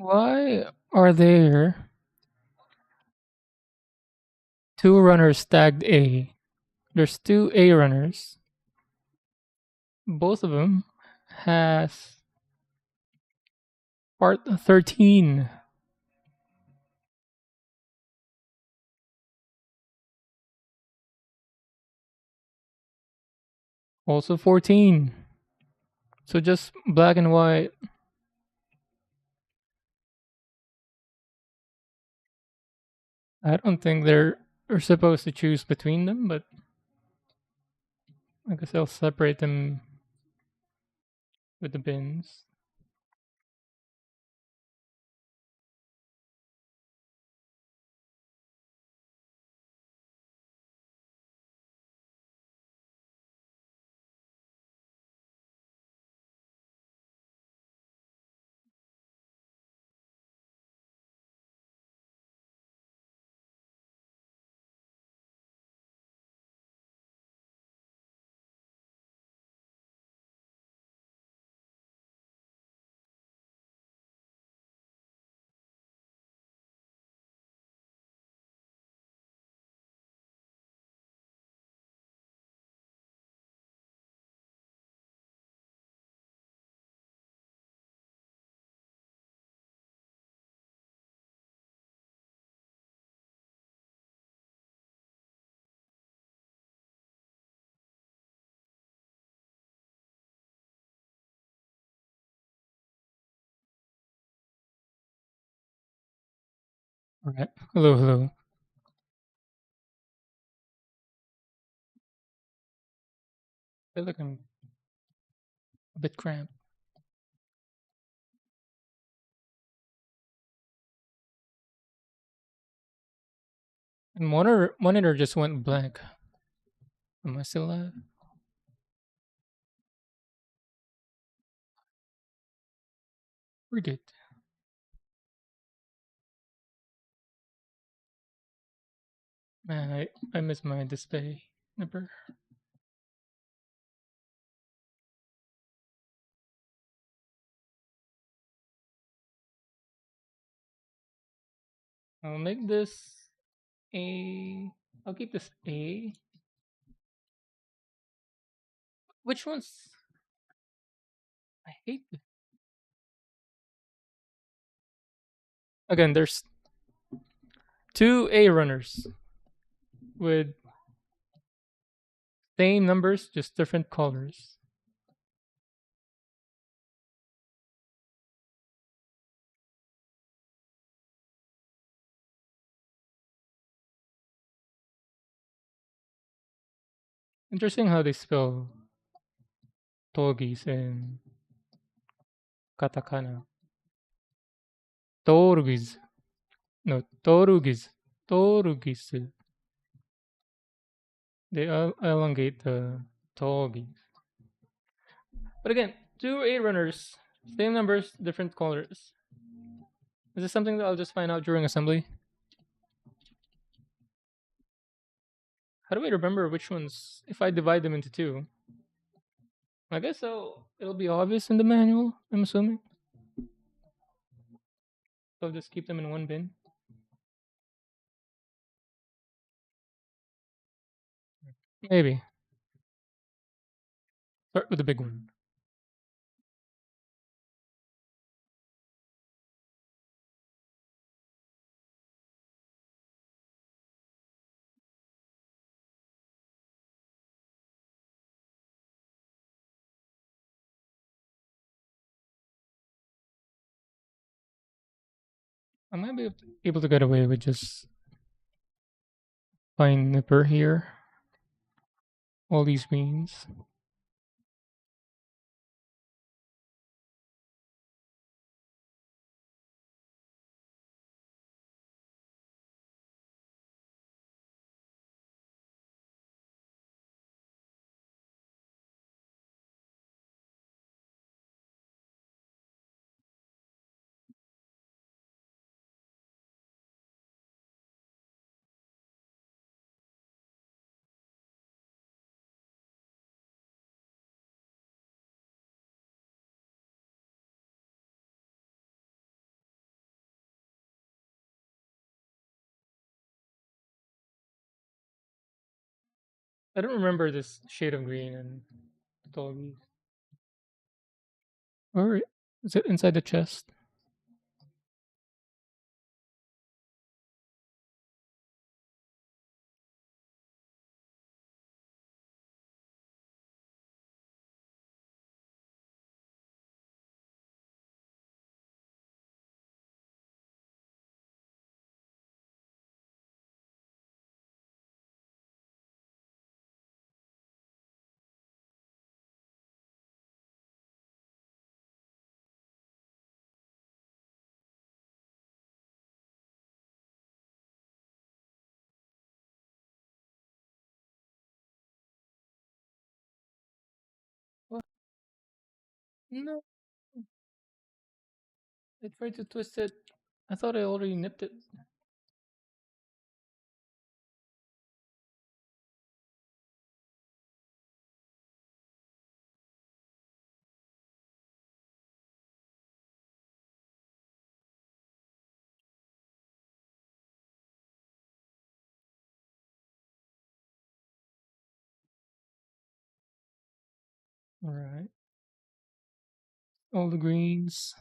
Why are there two runners tagged A? There's two A runners. Both of them has part 13. Also 14. So just black and white. I don't think they're supposed to choose between them, but I guess I'll separate them with the bins. All right. Hello, hello. I feel like I'm a bit cramped. And monitor just went blank. Am I still alive? We're good. Man, I miss my display number. I'll make this a. I'll keep this A. Which ones? I hate this. Again, there's two A runners with same numbers, just different colors. Interesting how they spell Tallgeese in katakana. Tallgeese. No, Tallgeese. Tallgeese. They elongate the Tallgeese. But again, two A runners, same numbers, different colors. Is this something that I'll just find out during assembly? How do I remember which ones if I divide them into two? I guess it'll be obvious in the manual, I'm assuming. So I'll just keep them in one bin. Maybe. Start with the big one. I might be able to get away with just fine nipper here. All these beans. I don't remember this shade of green and Tallgeese. Or is it inside the chest? What? No, I tried to twist it. I thought I already nipped it. All right. All the greens.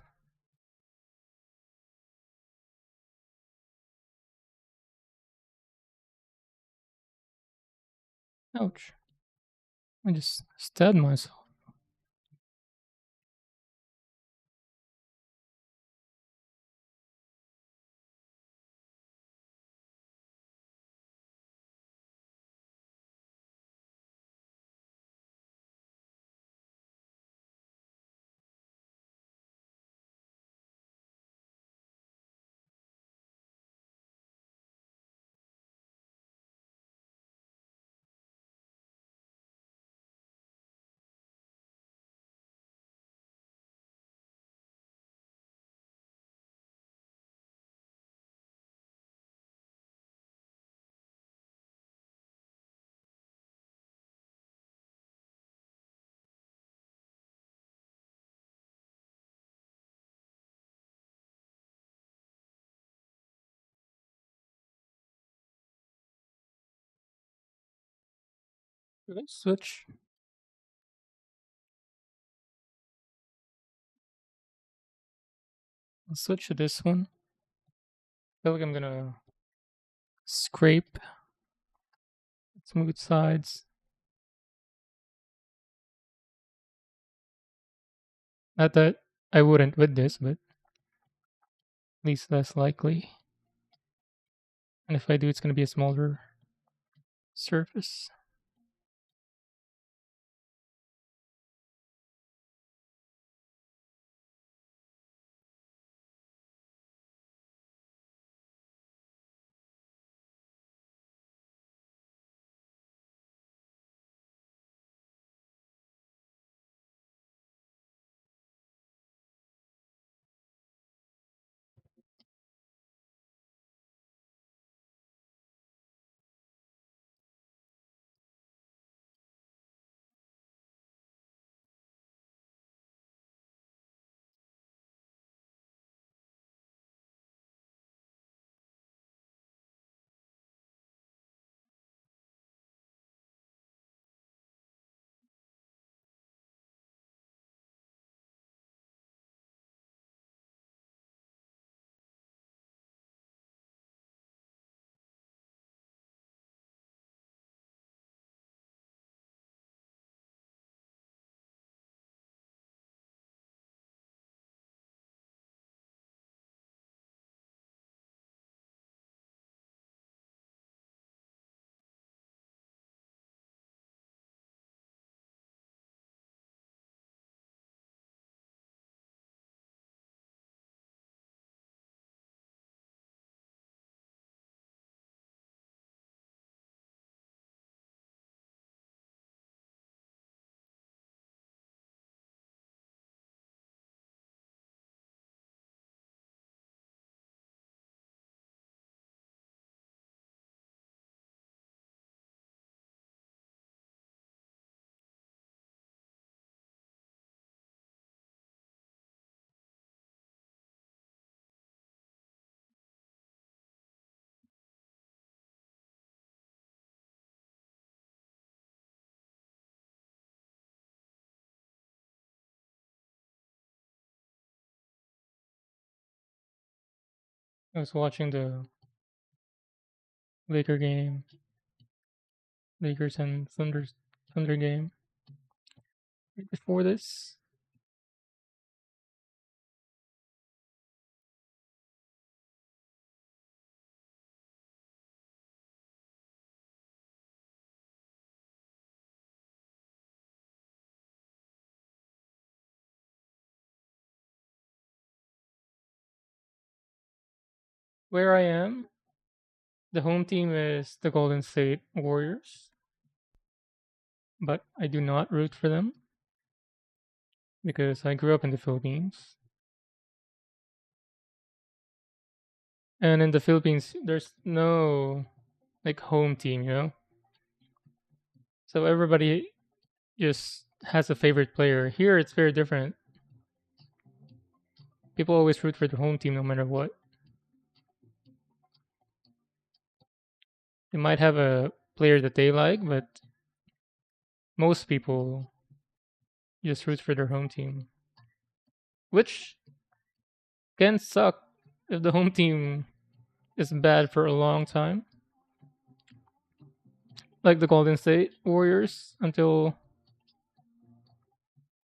Ouch. I just stabbed myself. Should I switch? I'll switch to this one. I feel like I'm gonna scrape smooth sides. Not that I wouldn't with this, but at least less likely. And if I do, it's gonna be a smaller surface. I was watching the Laker game, Lakers and Thunder game right before this. Where I am, the home team is the Golden State Warriors, but I do not root for them because I grew up in the Philippines. And in the Philippines, there's no like home team, you know? So everybody just has a favorite player. Here, it's very different. People always root for the home team no matter what. They might have a player that they like, but most people just root for their home team, which can suck if the home team is bad for a long time, like the Golden State Warriors until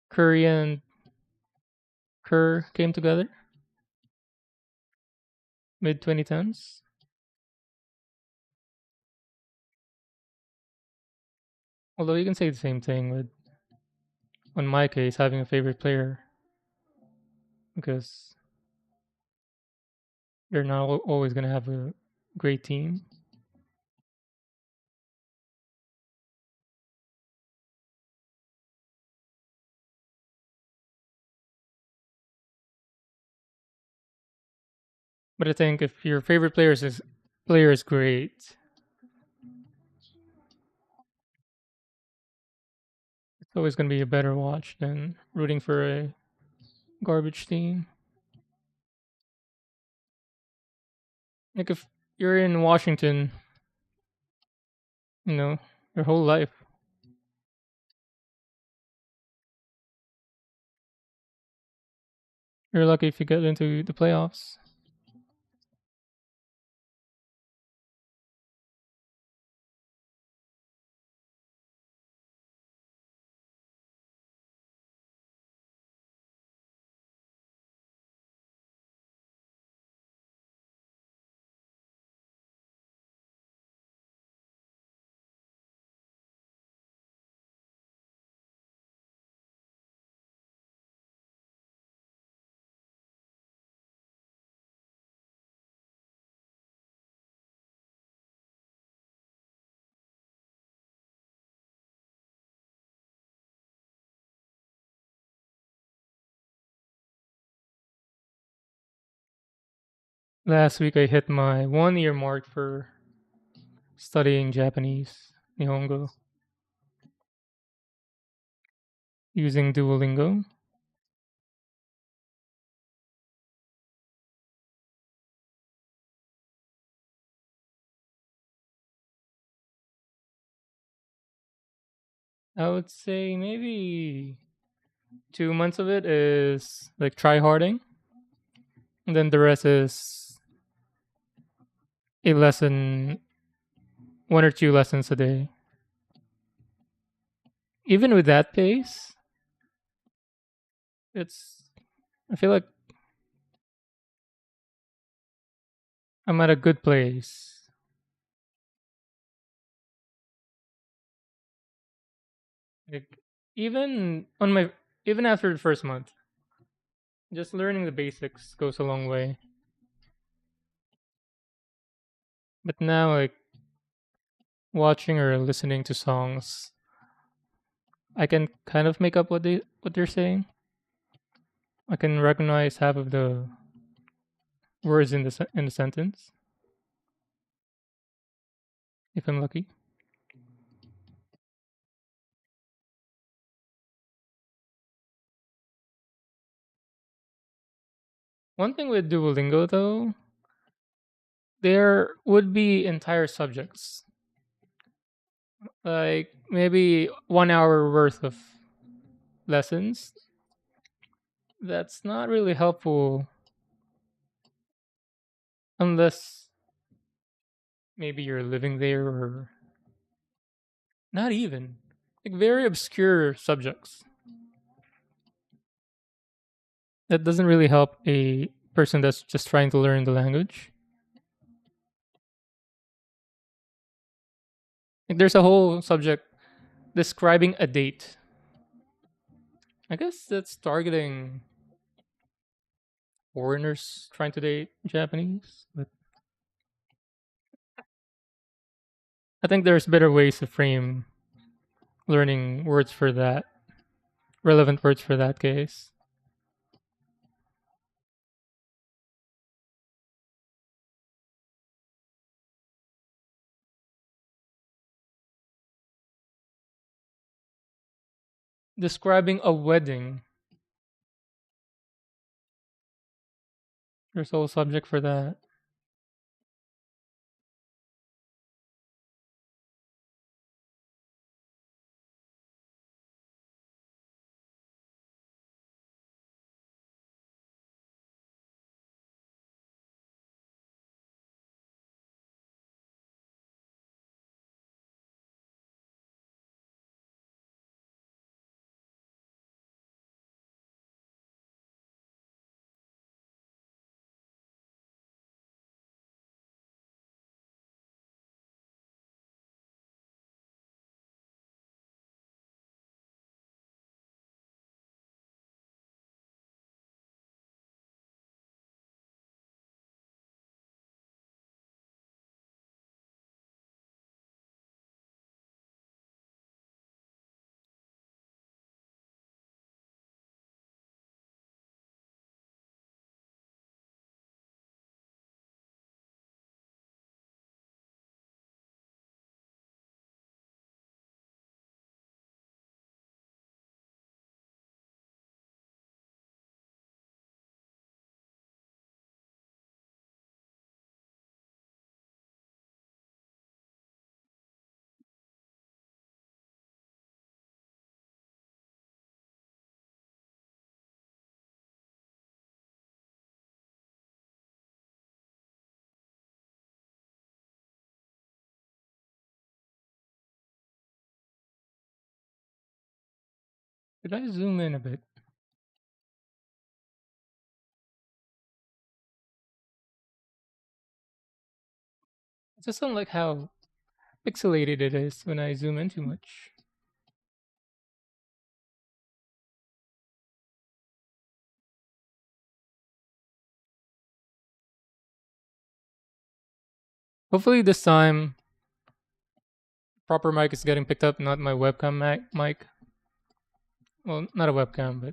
Curry and Kerr came together mid 2010s. Although you can say the same thing with, in my case, having a favorite player because you're not always going to have a great team. But I think if your favorite player is great, it's always going to be a better watch than rooting for a garbage team. Like if you're in Washington, you know, your whole life, you're lucky if you get into the playoffs. Last week I hit my 1 year mark for studying Japanese, Nihongo, using Duolingo. I would say maybe 2 months of it is like try harding, and then the rest is a lesson, 1 or 2 lessons a day. Even with that pace, it's I feel like I'm at a good place. Like even after the first month, just learning the basics goes a long way. But now like watching or listening to songs, I can kind of make up what they're saying. I can recognize half of the words in the sentence if I'm lucky. One thing with Duolingo though, there would be entire subjects, like maybe 1 hour worth of lessons. That's not really helpful unless maybe you're living there or not even like very obscure subjects. That doesn't really help a person that's just trying to learn the language. Like there's a whole subject describing a date. I guess that's targeting foreigners trying to date Japanese, but I think there's better ways to frame learning words for that, relevant words for that case. Describing a wedding, there's a whole subject for that. Could I zoom in a bit? I just don't like how pixelated it is when I zoom in too much. Hopefully this time proper mic is getting picked up, not my webcam mic. Well, not a webcam, but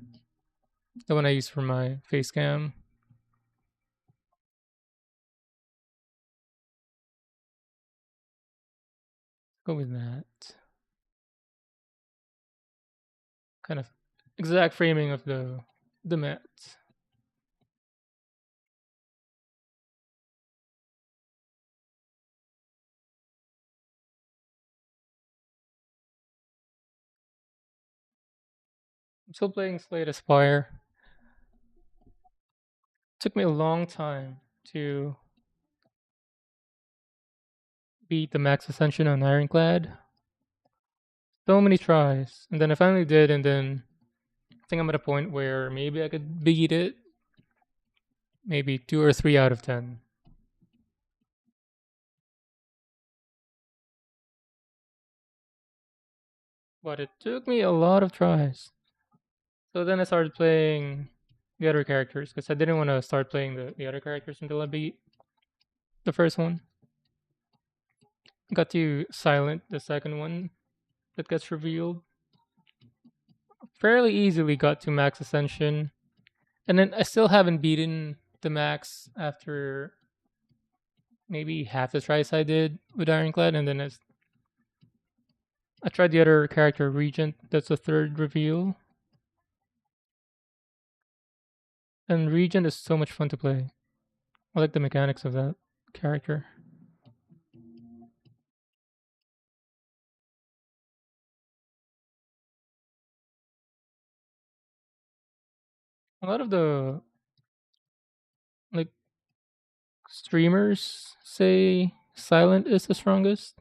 the one I use for my face cam. Go with that. Kind of exact framing of the mat. I'm still playing Slay Aspire. Took me a long time to beat the max ascension on Ironclad. So many tries. And then I finally did, and then I think I'm at a point where maybe I could beat it. Maybe 2 or 3 out of 10. But it took me a lot of tries. So then I started playing the other characters because I didn't want to start playing the other characters until I beat the first one. Got to silent the second one that gets revealed. Fairly easily got to max ascension. And then I still haven't beaten the max after maybe half the tries I did with Ironclad. And then I tried the other character, Regent. That's the third reveal. And Regent is so much fun to play. I like the mechanics of that character. A lot of the like Streamers say silent is the strongest.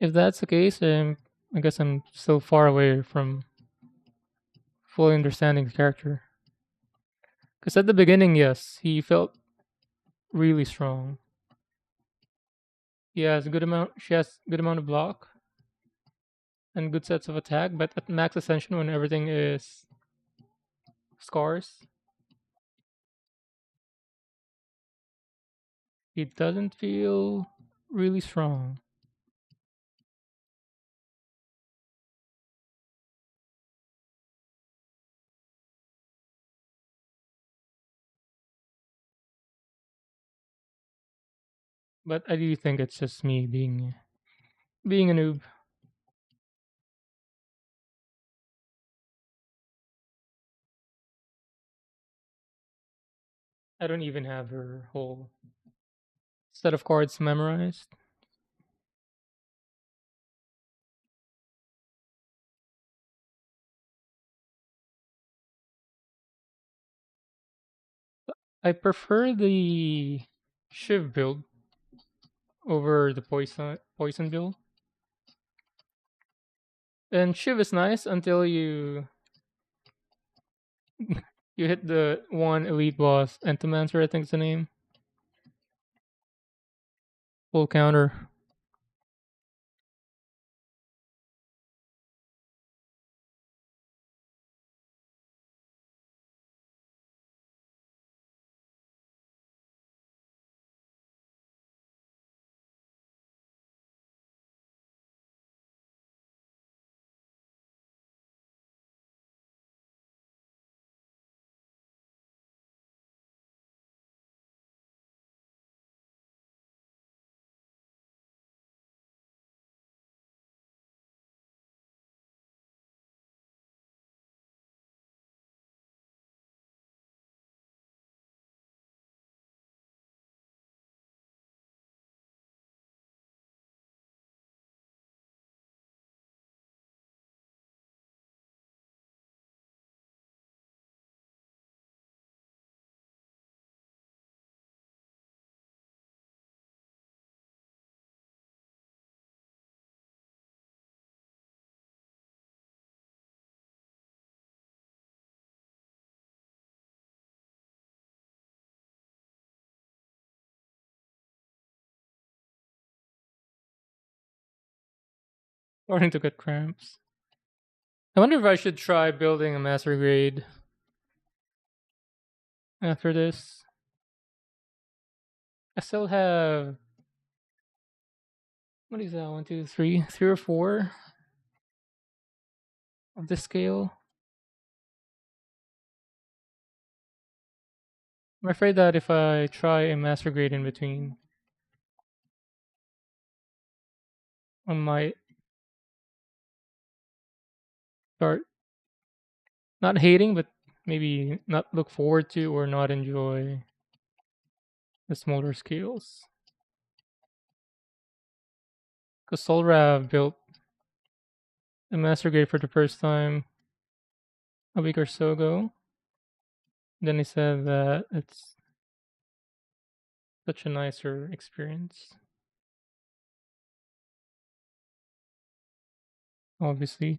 If that's the case, I guess I'm still far away from fully understanding the character. Because at the beginning, yes, he felt really strong. He has a good amount. She has good amount of block and good sets of attack. But at max ascension, when everything is scarce, he doesn't feel really strong. But I do think it's just me being a noob. I don't even have her whole set of cards memorized. I prefer the Shiv build over the poison build. And Shiv is nice until you hit the one elite boss, Entomancer, I think is the name. Full counter. Starting to get cramps. I wonder if I should try building a master grade after this. I still have what is that? One, two, three or four of this scale. I'm afraid that if I try a master grade in between, I might start not hating, but maybe not look forward to or not enjoy the smaller scales. Because Solrav built a master grade for the first time a week or so ago. Then he said that it's such a nicer experience, obviously.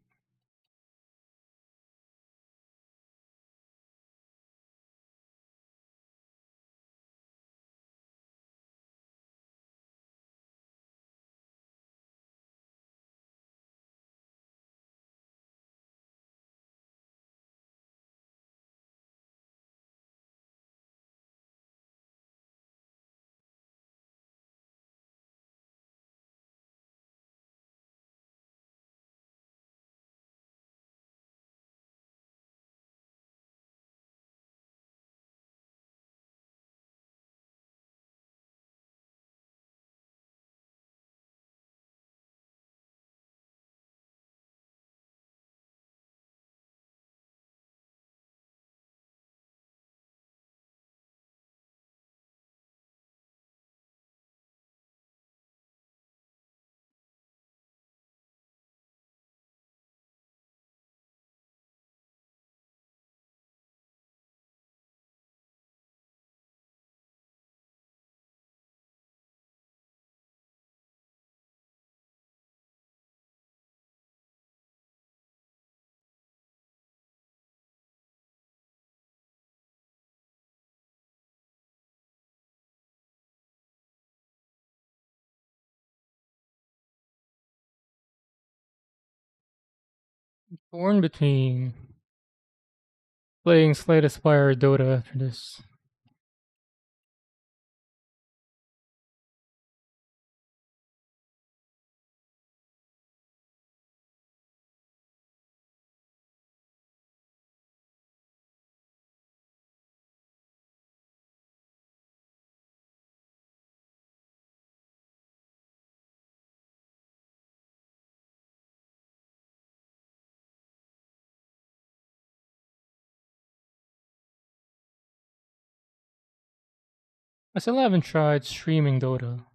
Torn between playing Slay Spire or Dota after this. I still haven't tried streaming Dota.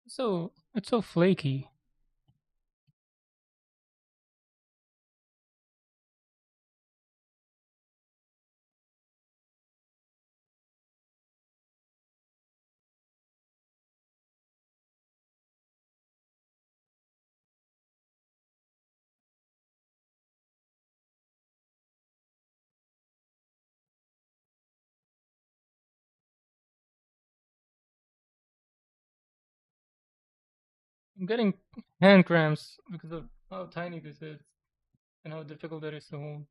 So it's so flaky. I'm getting hand cramps because of how tiny this is and how difficult it is to hold.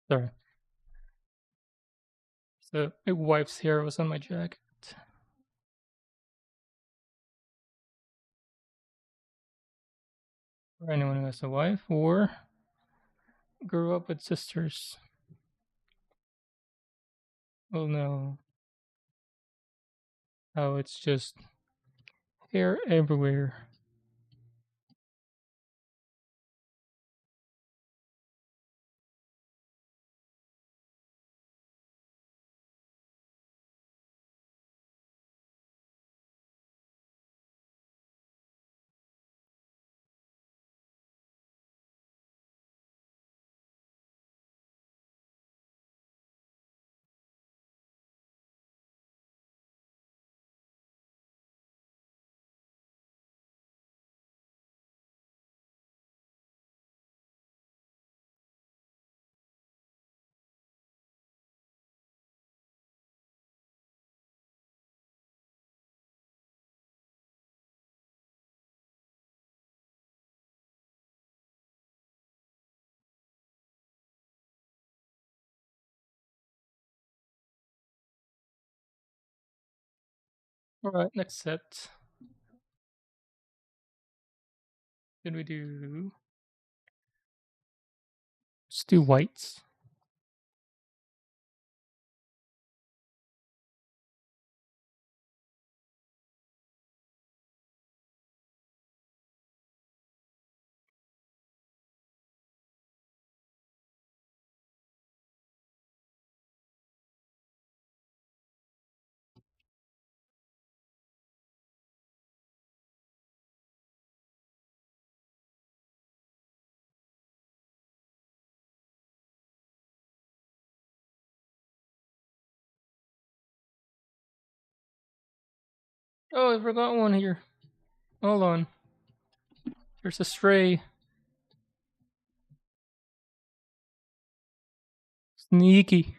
Sorry. So my wife's hair was on my jacket. For anyone who has a wife or grew up with sisters will know how it's just hair everywhere. All right, next set. Then we do. Let's do whites. Oh, I forgot one here. Hold on. There's a stray. Sneaky.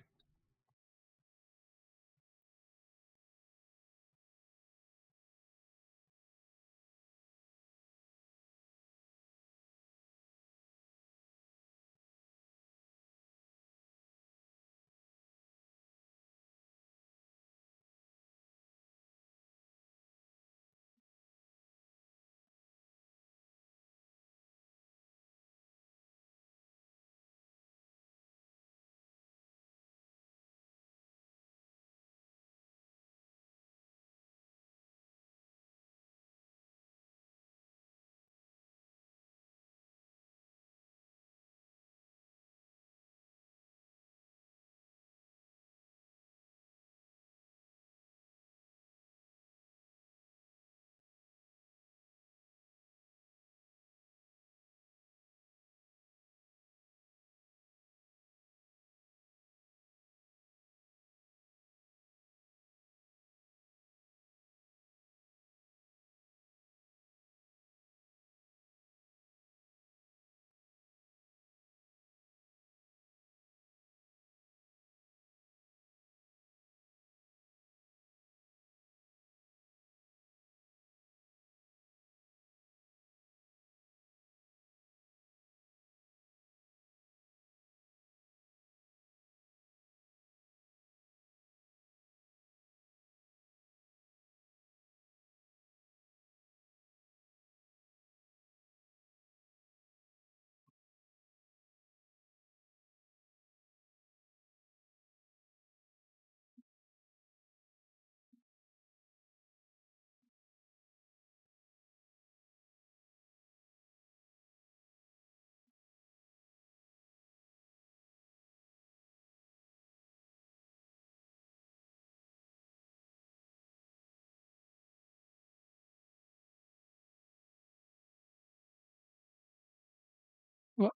What?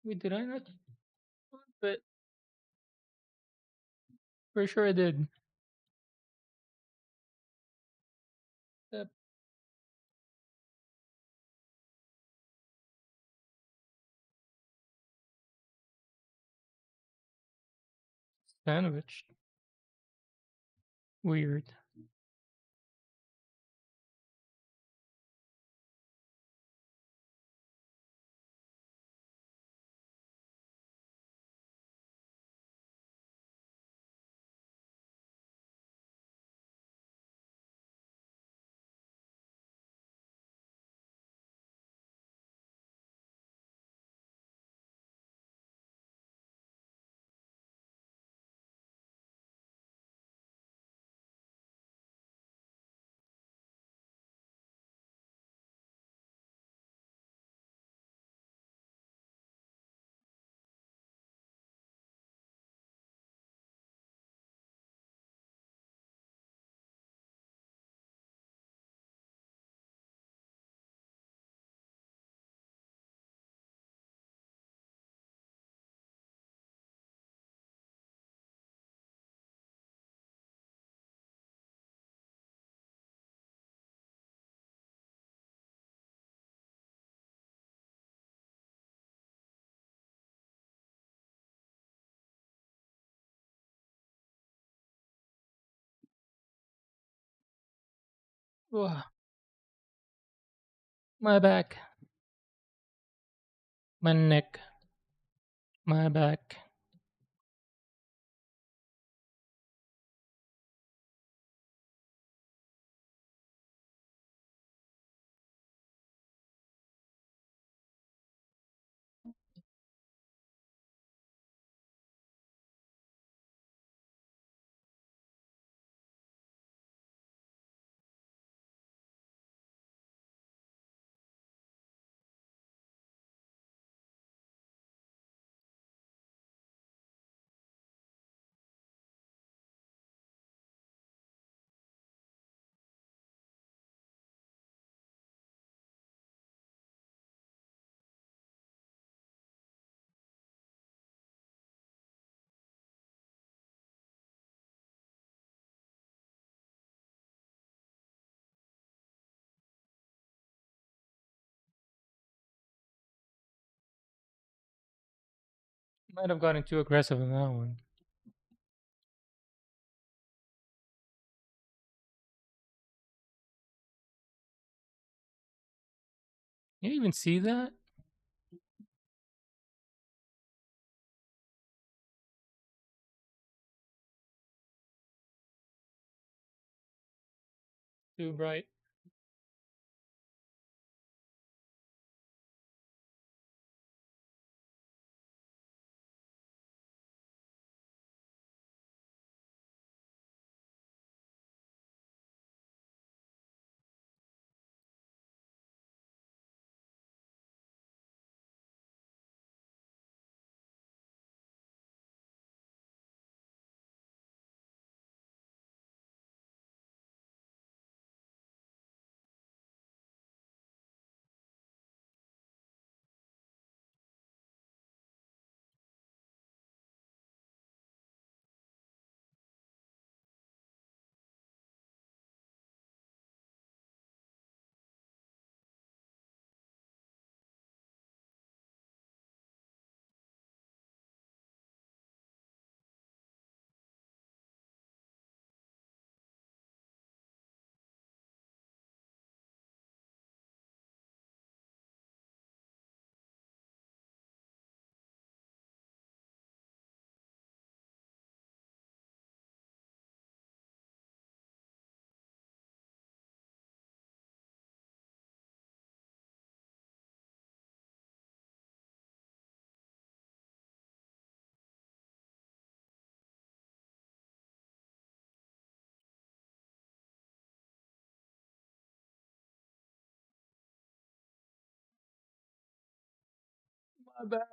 Wait, did I not? But pretty sure I did. Uh, Sandwich. Weird. Ugh, my back, my neck, my back. Might have gotten too aggressive in that one. You even see that? Too bright. My back.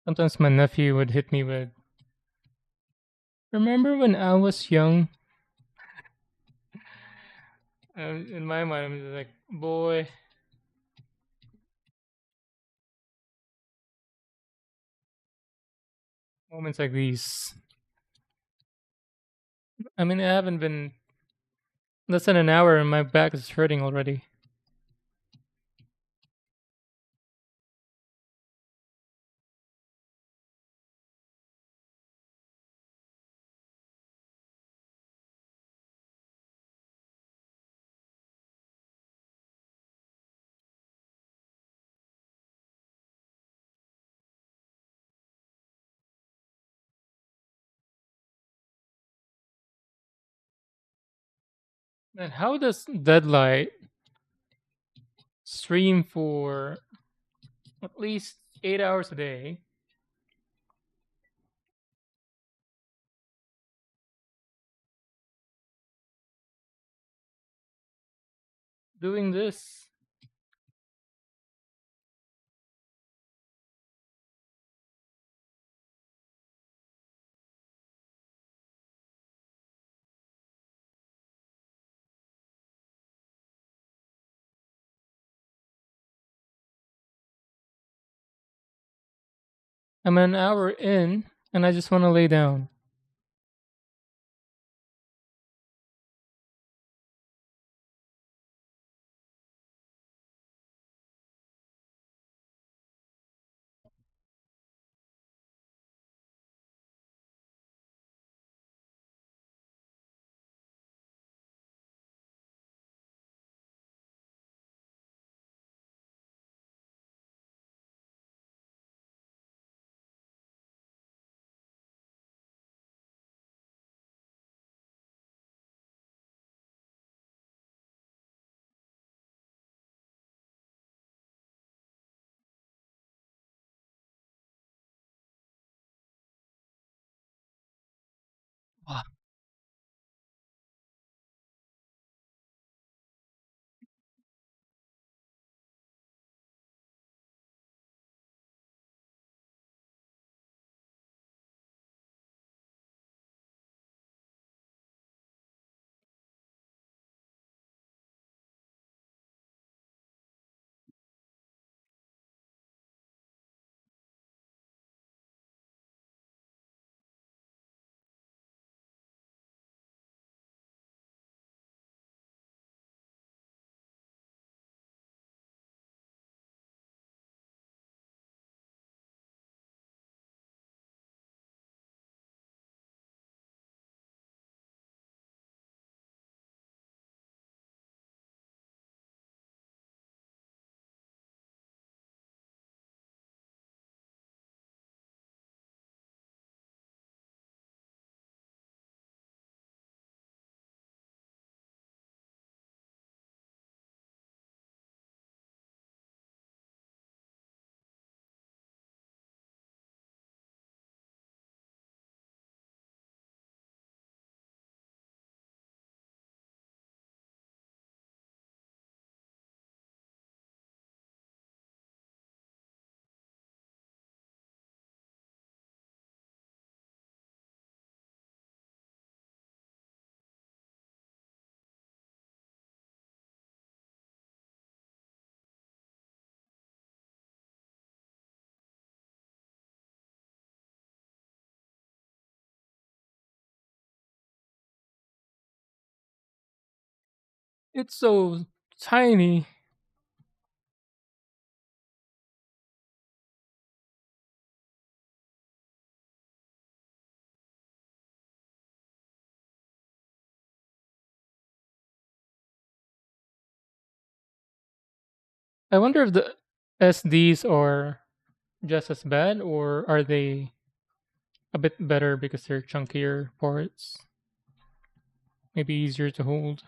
Sometimes my nephew would hit me with, "Remember when I was young?" In my mind, I'm just like, "Boy, moments like these." I mean, I haven't been less than an hour, and my back is hurting already. Man, how does Deadlight stream for at least 8 hours a day, doing this? I'm an hour in and I just want to lay down. Wow. It's so tiny. I wonder if the SDs are just as bad or are they a bit better because they're chunkier parts, maybe easier to hold.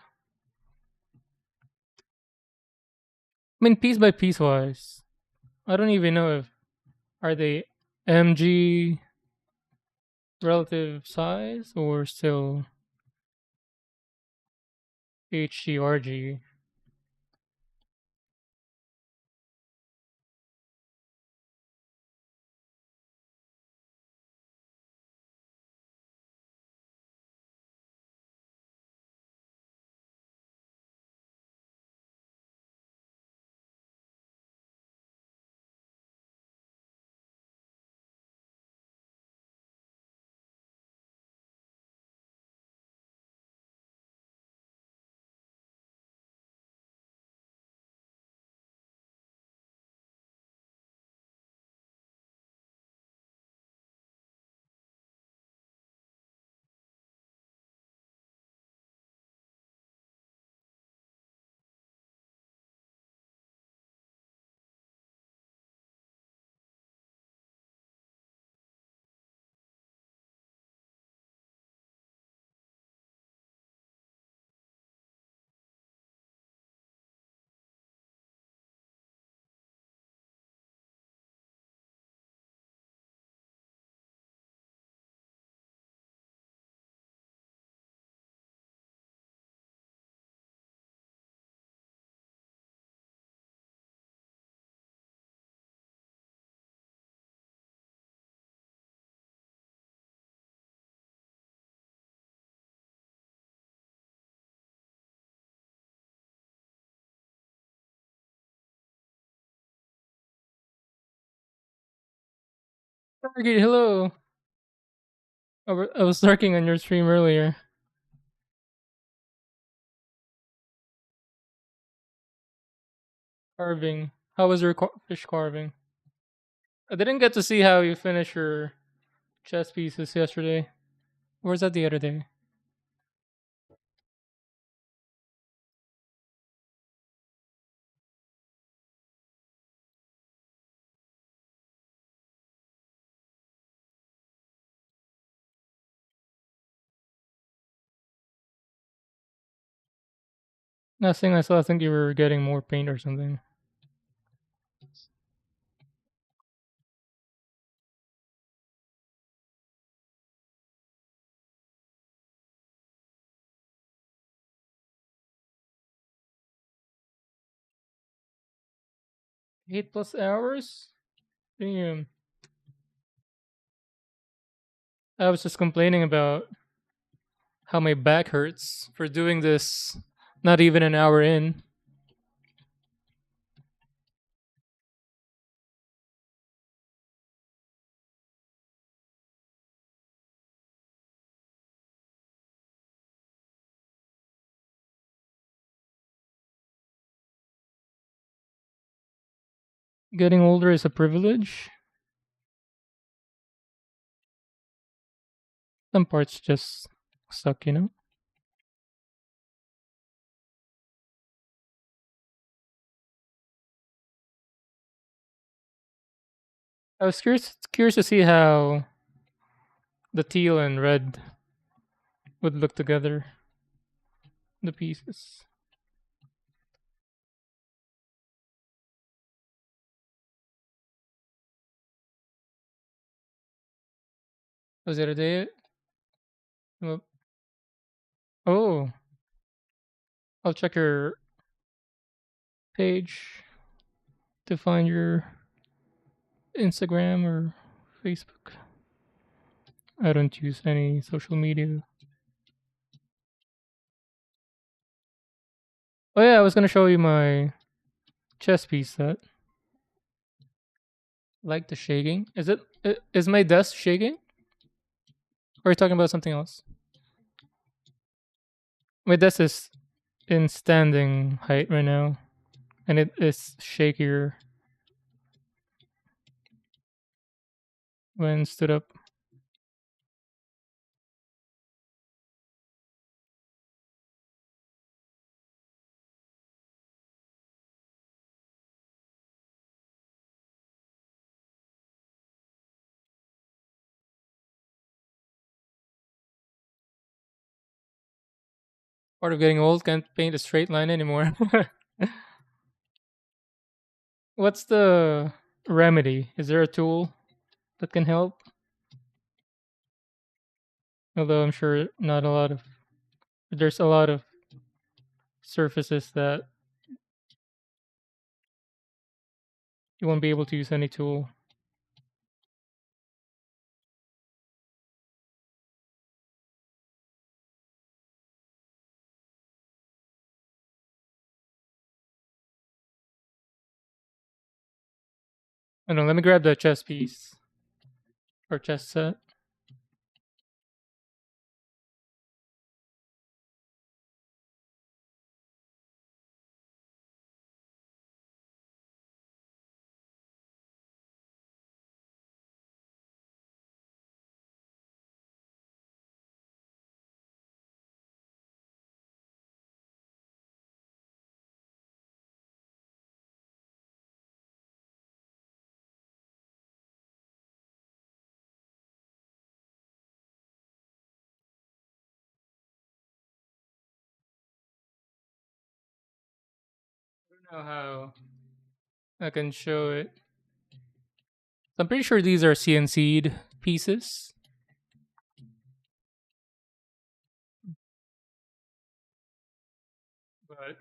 I mean, piece by piece wise, I don't even know if are they MG relative size or still HGRG. Target, hello. I was lurking on your stream earlier. Carving. How was your fish carving? I didn't get to see how you finished your chess pieces yesterday. Or was that the other day? Last thing I saw, I think you were getting more paint or something. 8 plus hours? Damn. I was just complaining about how my back hurts for doing this not even an hour in. Getting older is a privilege. Some parts just suck, you know? I was curious to see how the teal and red would look together, the pieces. Was the other day? Well, oh, I'll check your page to find your Instagram or Facebook. I don't use any social media. Oh yeah, I was gonna show you my chess piece set. Like the shaking. Is my desk shaking? Or are you talking about something else? My desk is in standing height right now, and it is shakier when stood up. Part of getting old, can't paint a straight line anymore. What's the remedy? Is there a tool that can help? Although I'm sure not a lot of there's a lot of surfaces that you won't be able to use any tool. I don't know, let me grab the chess piece or chess set. I don't know how I can show it. I'm pretty sure these are CNC'd pieces, but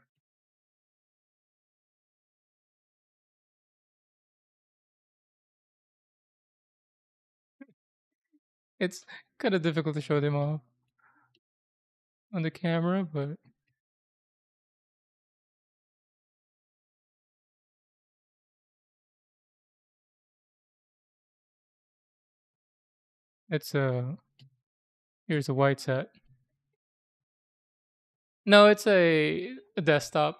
it's kind of difficult to show them off on the camera. But It's a here's a white set. No, it's a desktop.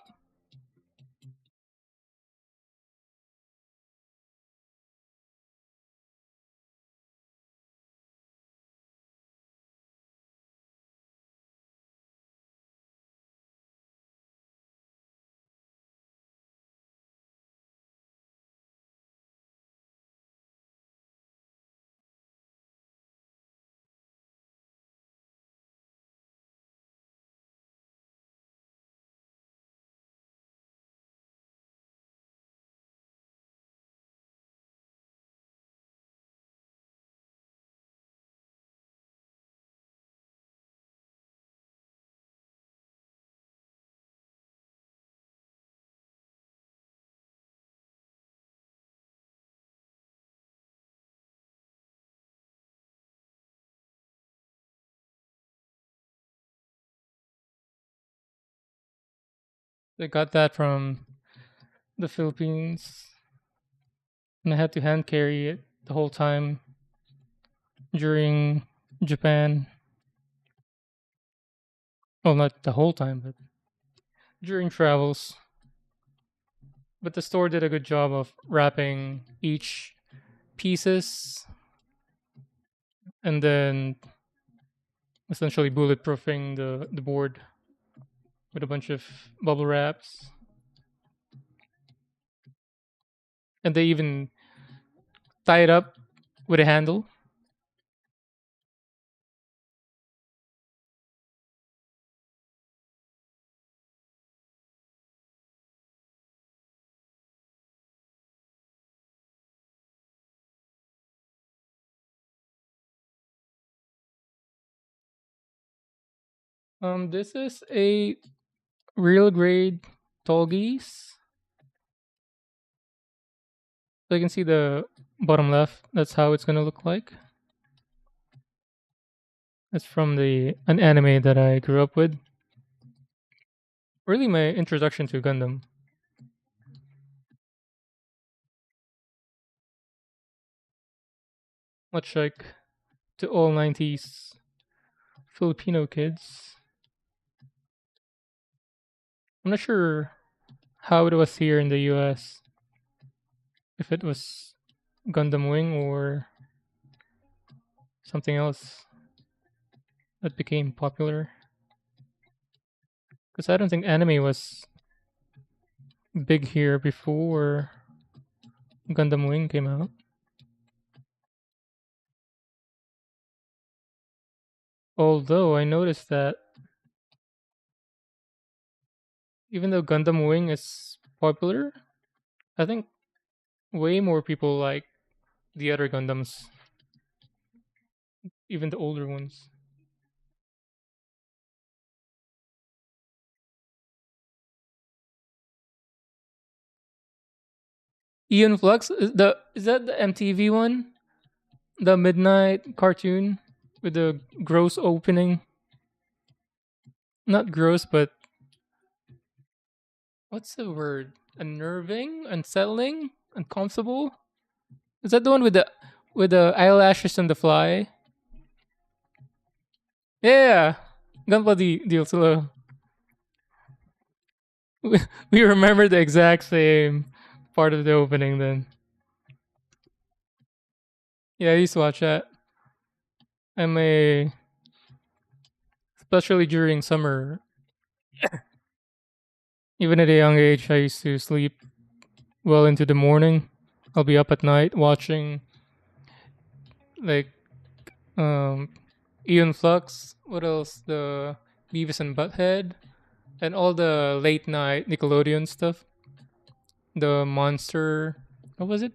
They got that from the Philippines, and I had to hand carry it the whole time during Japan. Well, not the whole time, but during travels. But the store did a good job of wrapping each pieces and then essentially bulletproofing the board with a bunch of bubble wraps. And they even tie it up with a handle. This is a real grade Tallgeese. So you can see the bottom left. That's how it's gonna look like. It's from the an anime that I grew up with. Really, my introduction to Gundam. Much like to all '90s Filipino kids. I'm not sure how it was here in the US. If it was Gundam Wing or something else that became popular. Because I don't think anime was big here before Gundam Wing came out. Although I noticed that even though Gundam Wing is popular, I think way more people like the other Gundams, even the older ones. Ian Flux is that the MTV one? The midnight cartoon with the gross opening? Not gross, but what's the word? Unnerving, unsettling, uncomfortable. Is that the one with the eyelashes and the fly? Yeah, Gunpla di Solo. We remember the exact same part of the opening. Then yeah, I used to watch that. I'm a especially during summer. Even at a young age, I used to sleep well into the morning. I'll be up at night watching like um Ian Flux. What else? The Beavis and Butthead and all the late night Nickelodeon stuff. The monster. What was it?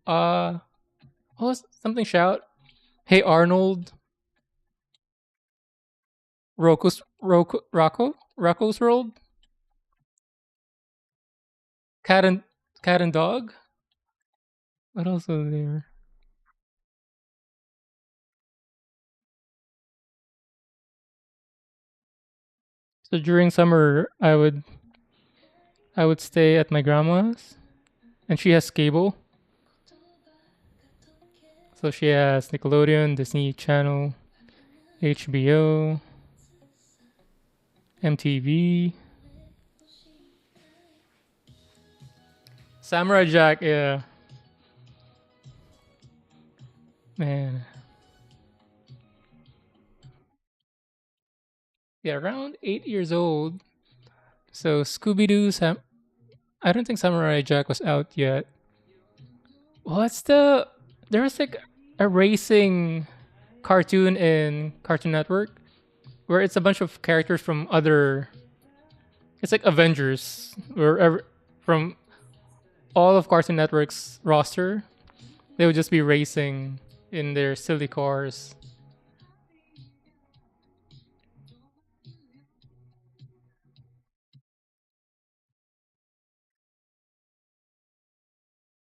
What was something shout? Hey Arnold. Rocco's World. Cat and Cat and Dog. What else was there? So during summer, I would stay at my grandma's, and she has cable. So she has Nickelodeon, Disney Channel, HBO, MTV, Samurai Jack. Yeah, man. Yeah, around 8 years old. So Scooby Doo. I don't think Samurai Jack was out yet. What's the? There was like a racing cartoon in Cartoon Network where it's a bunch of characters from other. It's like Avengers, from all of Cartoon Network's roster. They would just be racing in their silly cars.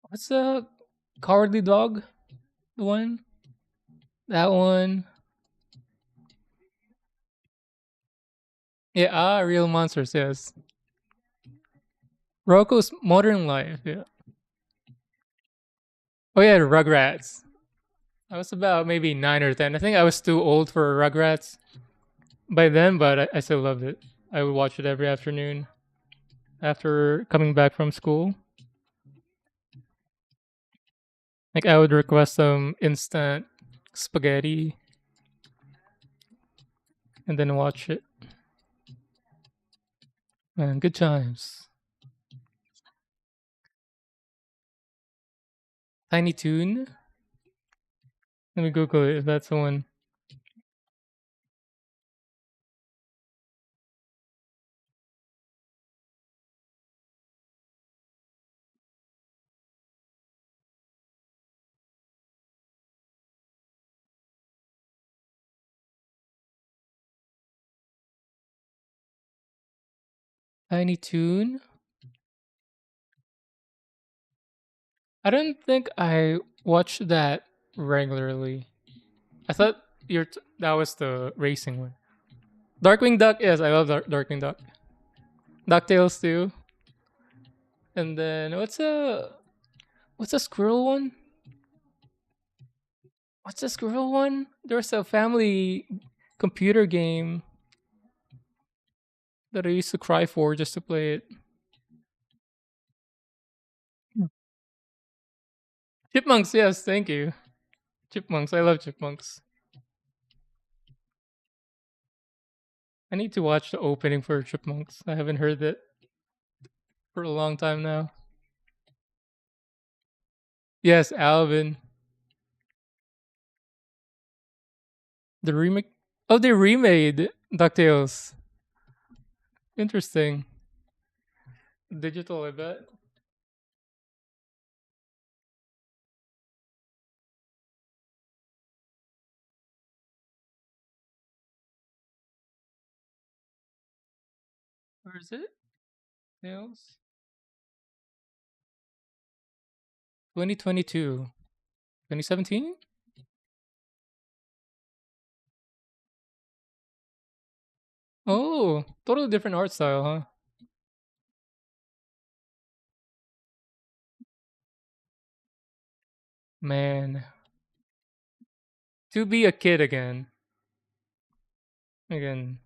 What's the Cowardly Dog? The one? That one? Yeah, Real Monsters, yes. Rocco's Modern Life, yeah. Oh yeah, Rugrats. I was about maybe 9 or 10. I think I was too old for Rugrats by then, but I still loved it. I would watch it every afternoon after coming back from school. Like I would request some instant spaghetti and then watch it. Man, good times. Tiny Toon. Let me Google it if that's the one. Tiny Toon. I don't think I watched that regularly. I thought that was the racing one. Darkwing Duck, yes, I love Darkwing Duck. Ducktales too. And then what's a squirrel one? What's the squirrel one? There's a family computer game that I used to cry for just to play it. Chipmunks, yes, thank you. Chipmunks, I love chipmunks. I need to watch the opening for Chipmunks. I haven't heard it for a long time now. Yes, Alvin. The remake. Oh, they remade DuckTales. Interesting. Digital, I bet. Where is it? Tales? 2022. 2017? Oh, totally different art style, huh? Man. To be a kid again. Again.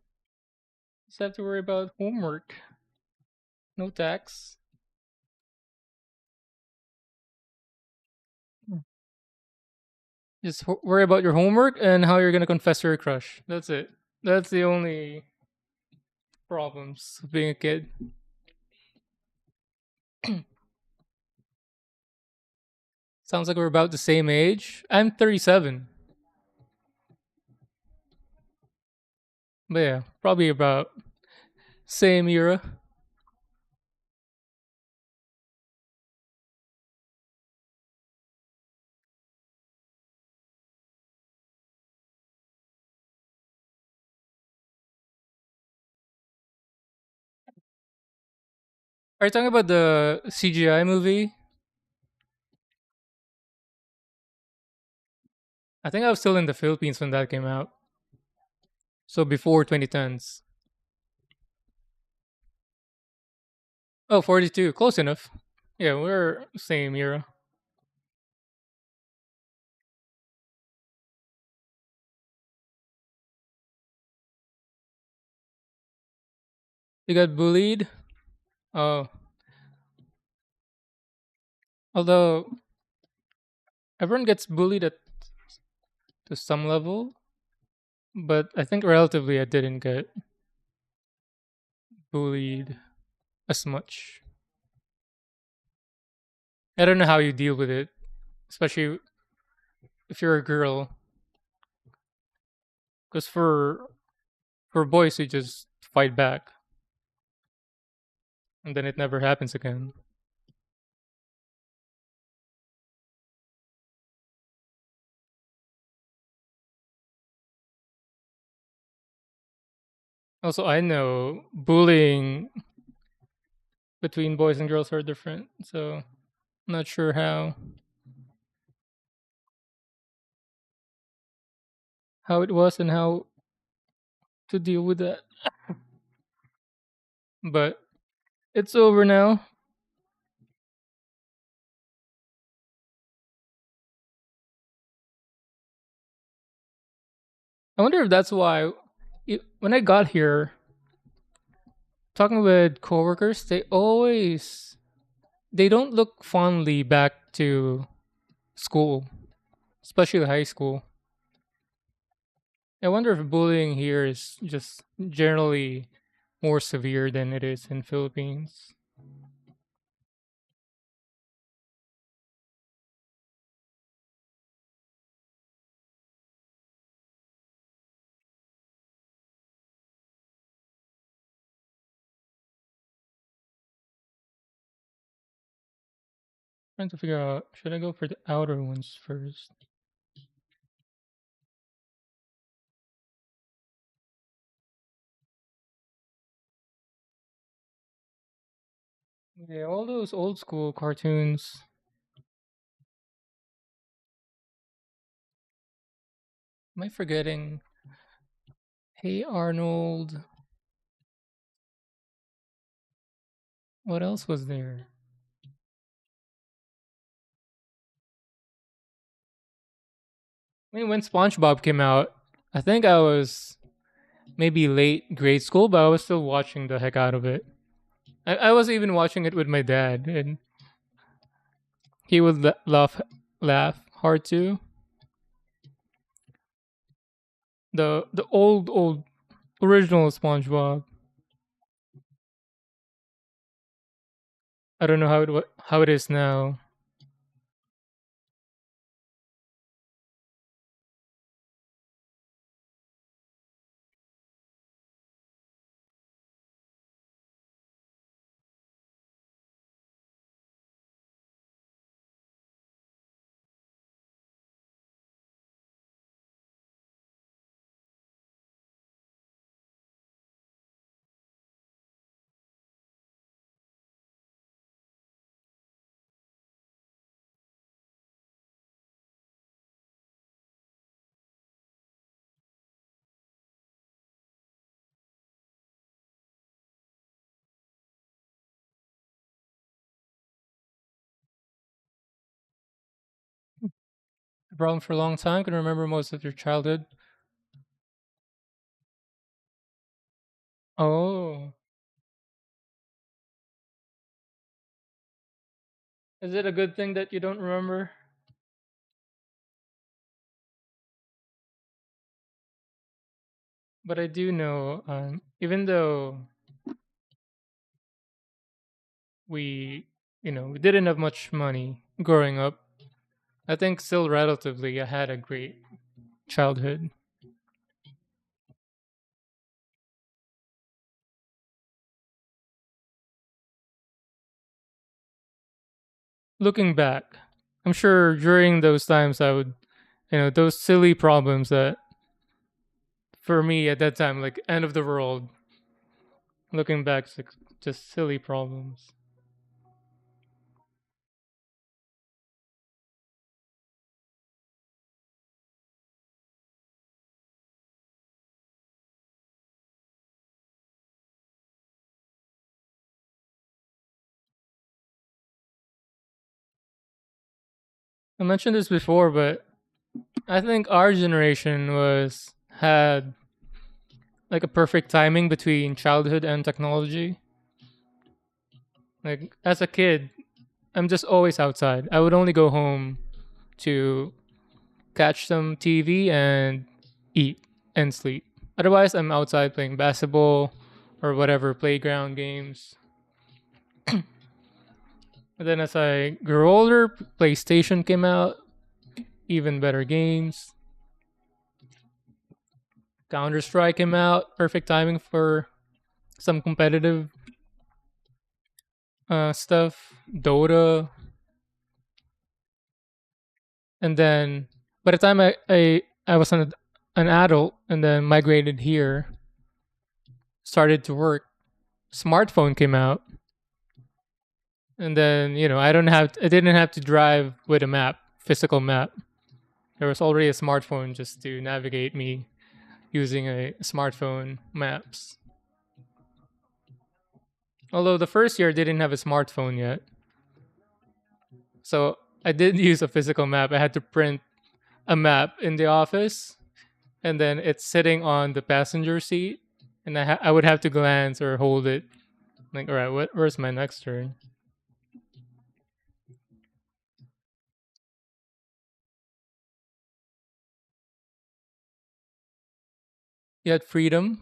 Just have to worry about homework. No tax. Just worry about your homework and how you're gonna confess to your crush. That's it. That's the only problems of being a kid. Sounds like we're about the same age. I'm 37. But yeah, probably about same era. Are you talking about the CGI movie? I think I was still in the Philippines when that came out. So before 2010s. Oh, 42. Close enough. Yeah, we're same era. You got bullied. Oh, although everyone gets bullied at to some level, but I think relatively I didn't get bullied as much. I don't know how you deal with it, especially if you're a girl, because for boys you just fight back, and then it never happens again. Also, I know bullying between boys and girls are different, so I'm not sure how it was and how to deal with that. But it's over now. I wonder if that's why when I got here, talking with coworkers, they don't look fondly back to school, especially high school. I wonder if bullying here is just generally more severe than it is in Philippines. Trying to figure out, should I go for the outer ones first? Yeah, all those old school cartoons. Am I forgetting? Hey Arnold. What else was there? I mean, when SpongeBob came out, I think I was maybe late grade school, but I was still watching the heck out of it. I was even watching it with my dad, and he would laugh hard too. The old original SpongeBob. I don't know how it is now. Around for a long time. Can remember most of your childhood. Oh, is it a good thing that you don't remember? But I do know, even though we, we didn't have much money growing up, I think still relatively I had a great childhood. Looking back, I'm sure during those times I would, those silly problems that for me at that time, like end of the world, looking back, it's like just silly problems. I mentioned this before, but I think our generation was had like a perfect timing between childhood and technology. Like as a kid, I'm just always outside. I would only go home to catch some TV and eat and sleep. Otherwise, I'm outside playing basketball or whatever playground games. But then as I grew older, PlayStation came out, even better games. Counter Strike came out, perfect timing for some competitive stuff. Dota, and then by the time I was an adult and then migrated here, started to work, smartphone came out, and then I didn't have to drive with a map, physical map. There was already a smartphone just to navigate me using a smartphone maps. Although the first year I didn't have a smartphone yet, so I did use a physical map. I had to print a map in the office, and then it's sitting on the passenger seat, and I would have to glance or hold it. Like, all right, where's my next turn? You had freedom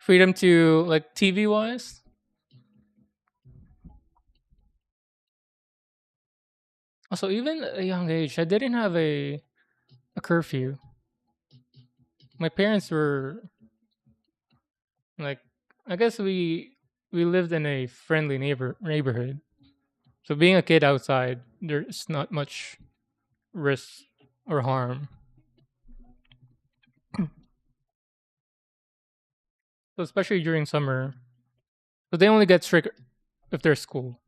to like TV wise. Also, even at a young age, I didn't have a curfew. My parents were like, I guess we lived in a friendly neighborhood. So being a kid outside, there's not much risk or harm. So especially during summer, but they only get strict if they're school.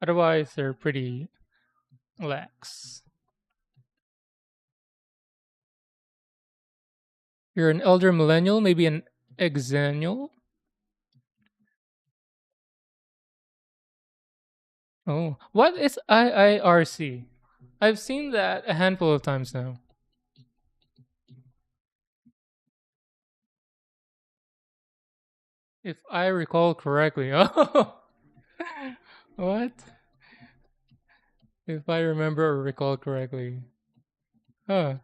Otherwise, they're pretty lax. You're an elder millennial, maybe an exennial. Oh, what is IIRC? I've seen that a handful of times now. If I recall correctly. Oh, what? If I remember or recall correctly. Huh.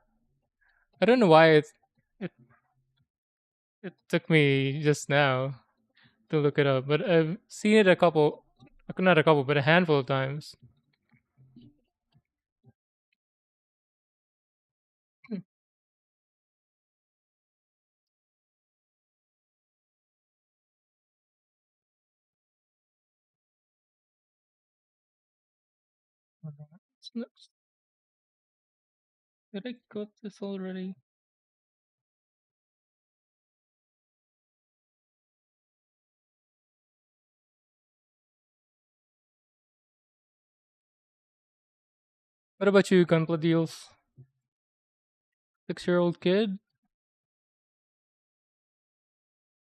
I don't know why it it took me just now to look it up, but I've seen it a couple, not a couple, but a handful of times. What's next? Did I got this already? What about you, Gunpla Deals? 6-year-old kid?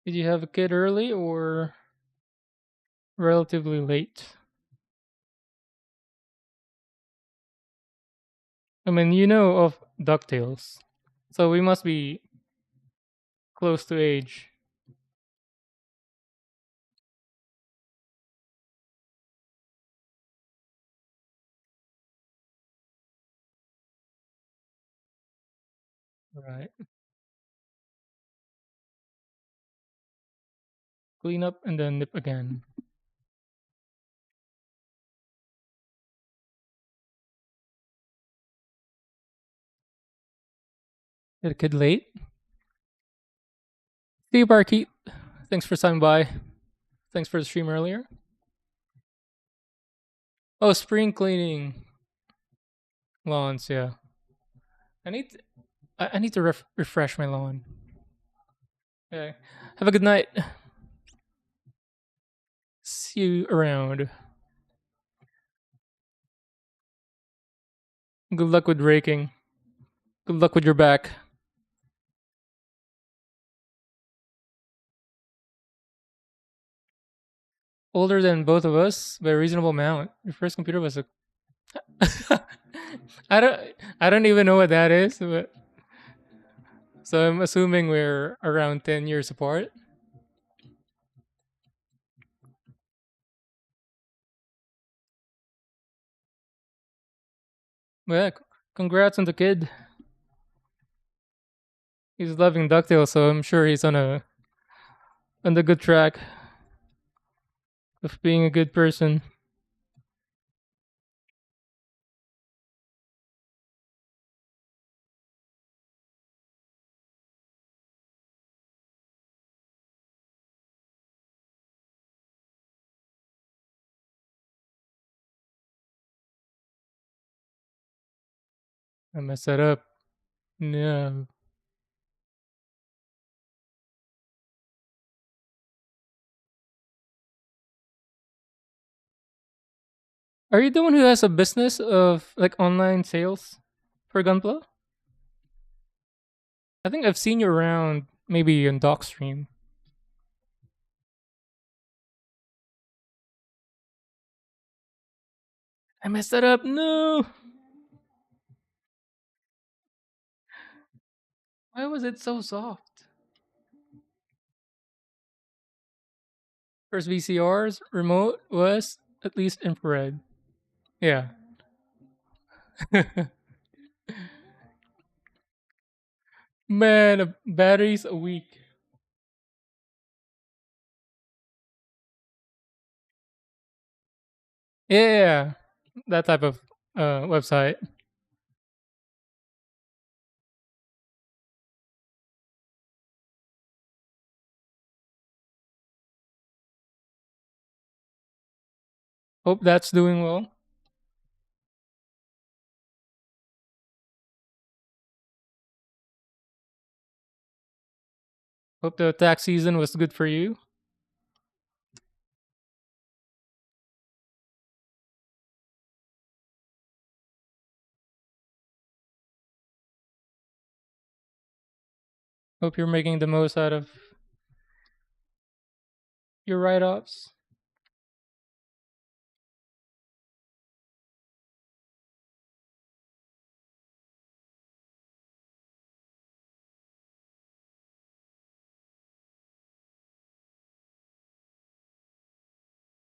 Did you have a kid early or relatively late? I mean, you know of DuckTales, so we must be close to age. Right. Clean up and then nip again. Get a kid late. See you, Barkeep. Thanks for stopping by. Thanks for the stream earlier. Oh, spring cleaning lawns. Yeah, I need to, I need to refresh my lawn. Yeah. Have a good night. See you around. Good luck with raking. Good luck with your back. Older than both of us by a reasonable amount. Your first computer was a. I don't. I don't even know what that is. But So I'm assuming we're around 10 years apart. Well, yeah, congrats on the kid. He's loving DuckTales, so I'm sure he's on the good track of being a good person. I messed that up. Yeah. Are you the one who has a business of like online sales for Gunpla? I think I've seen you around maybe on Docstream. I messed that up. No. Why was it so soft? First VCR's remote was at least infrared. Yeah. Man, batteries a week. Yeah, that type of website. Hope that's doing well. Hope the tax season was good for you. Hope you're making the most out of your write offs.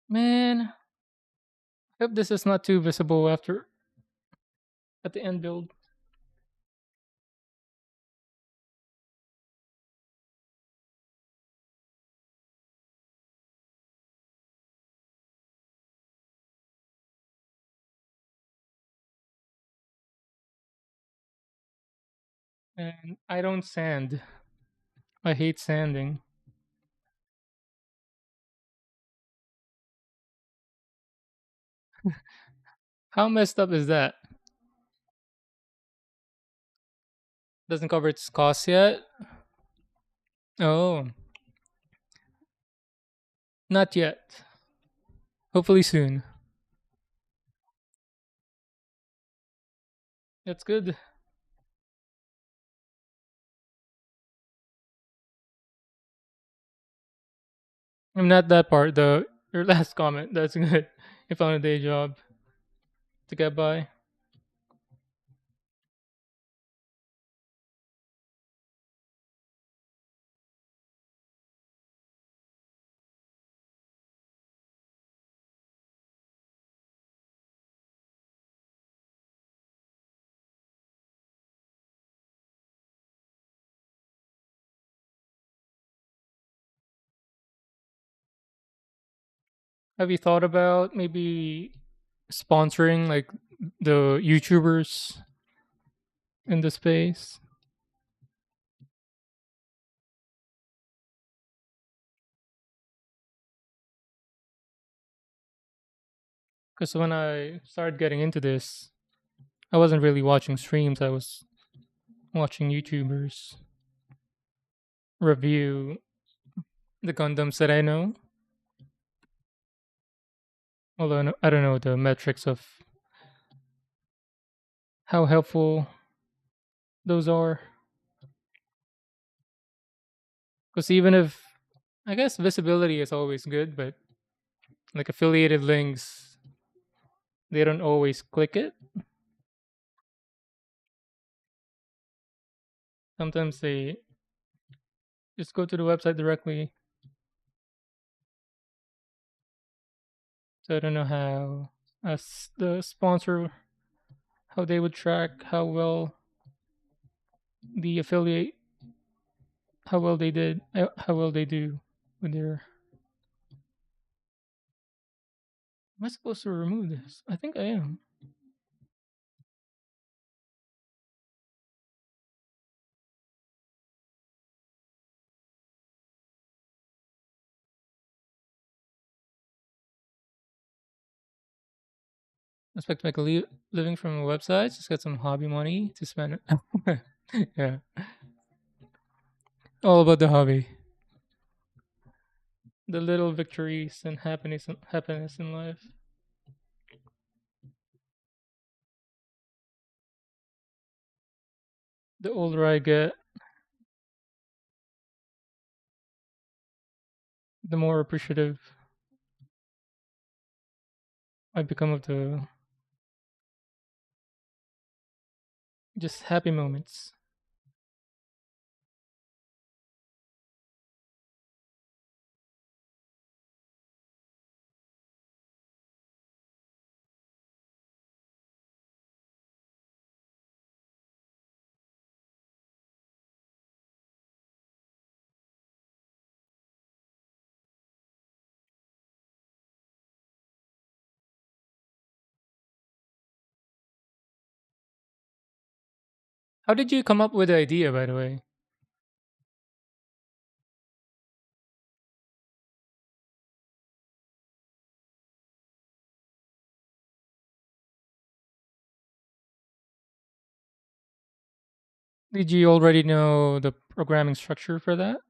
Man, hope this is not too visible after at the end build. And I don't sand. I hate sanding. How messed up is that? Doesn't cover its costs yet? Oh, not yet. Hopefully soon. That's good. I'm not that part. The your last comment. That's good. You found a day job to get by. Have you thought about maybe sponsoring like the YouTubers in the space? Because when I started getting into this, I wasn't really watching streams. I was watching YouTubers review the Gundams that I know. Although I don't know the metrics of how helpful those are. Because even if I guess visibility is always good, but like affiliated links, they don't always click it. Sometimes they just go to the website directly. So I don't know how as the sponsor how they would track how well the affiliate how well they do with their. Am I supposed to remove this? I think I am. Expect to make a living from a website. Just get some hobby money to spend. Yeah, all about the hobby, the little victories and happiness in life. The older I get, the more appreciative I become of the just happy moments. How did you come up with the idea, by the way? Did you already know the programming structure for that?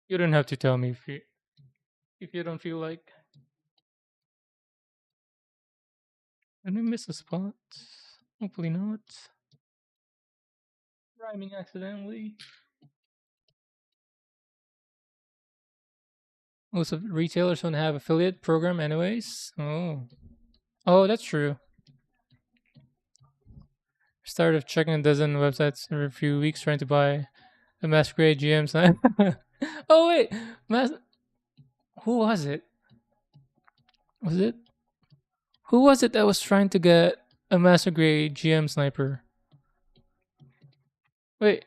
You don't have to tell me if you don't feel like. Did I miss a spot? Hopefully not. Rhyming accidentally. Most of retailers don't have affiliate program anyways. Oh. Oh, that's true. Started checking a dozen websites every few weeks trying to buy a masquerade GM sign. Oh wait. Mas- who was it? Was it who was it that was trying to get a masquerade GM sniper? Wait,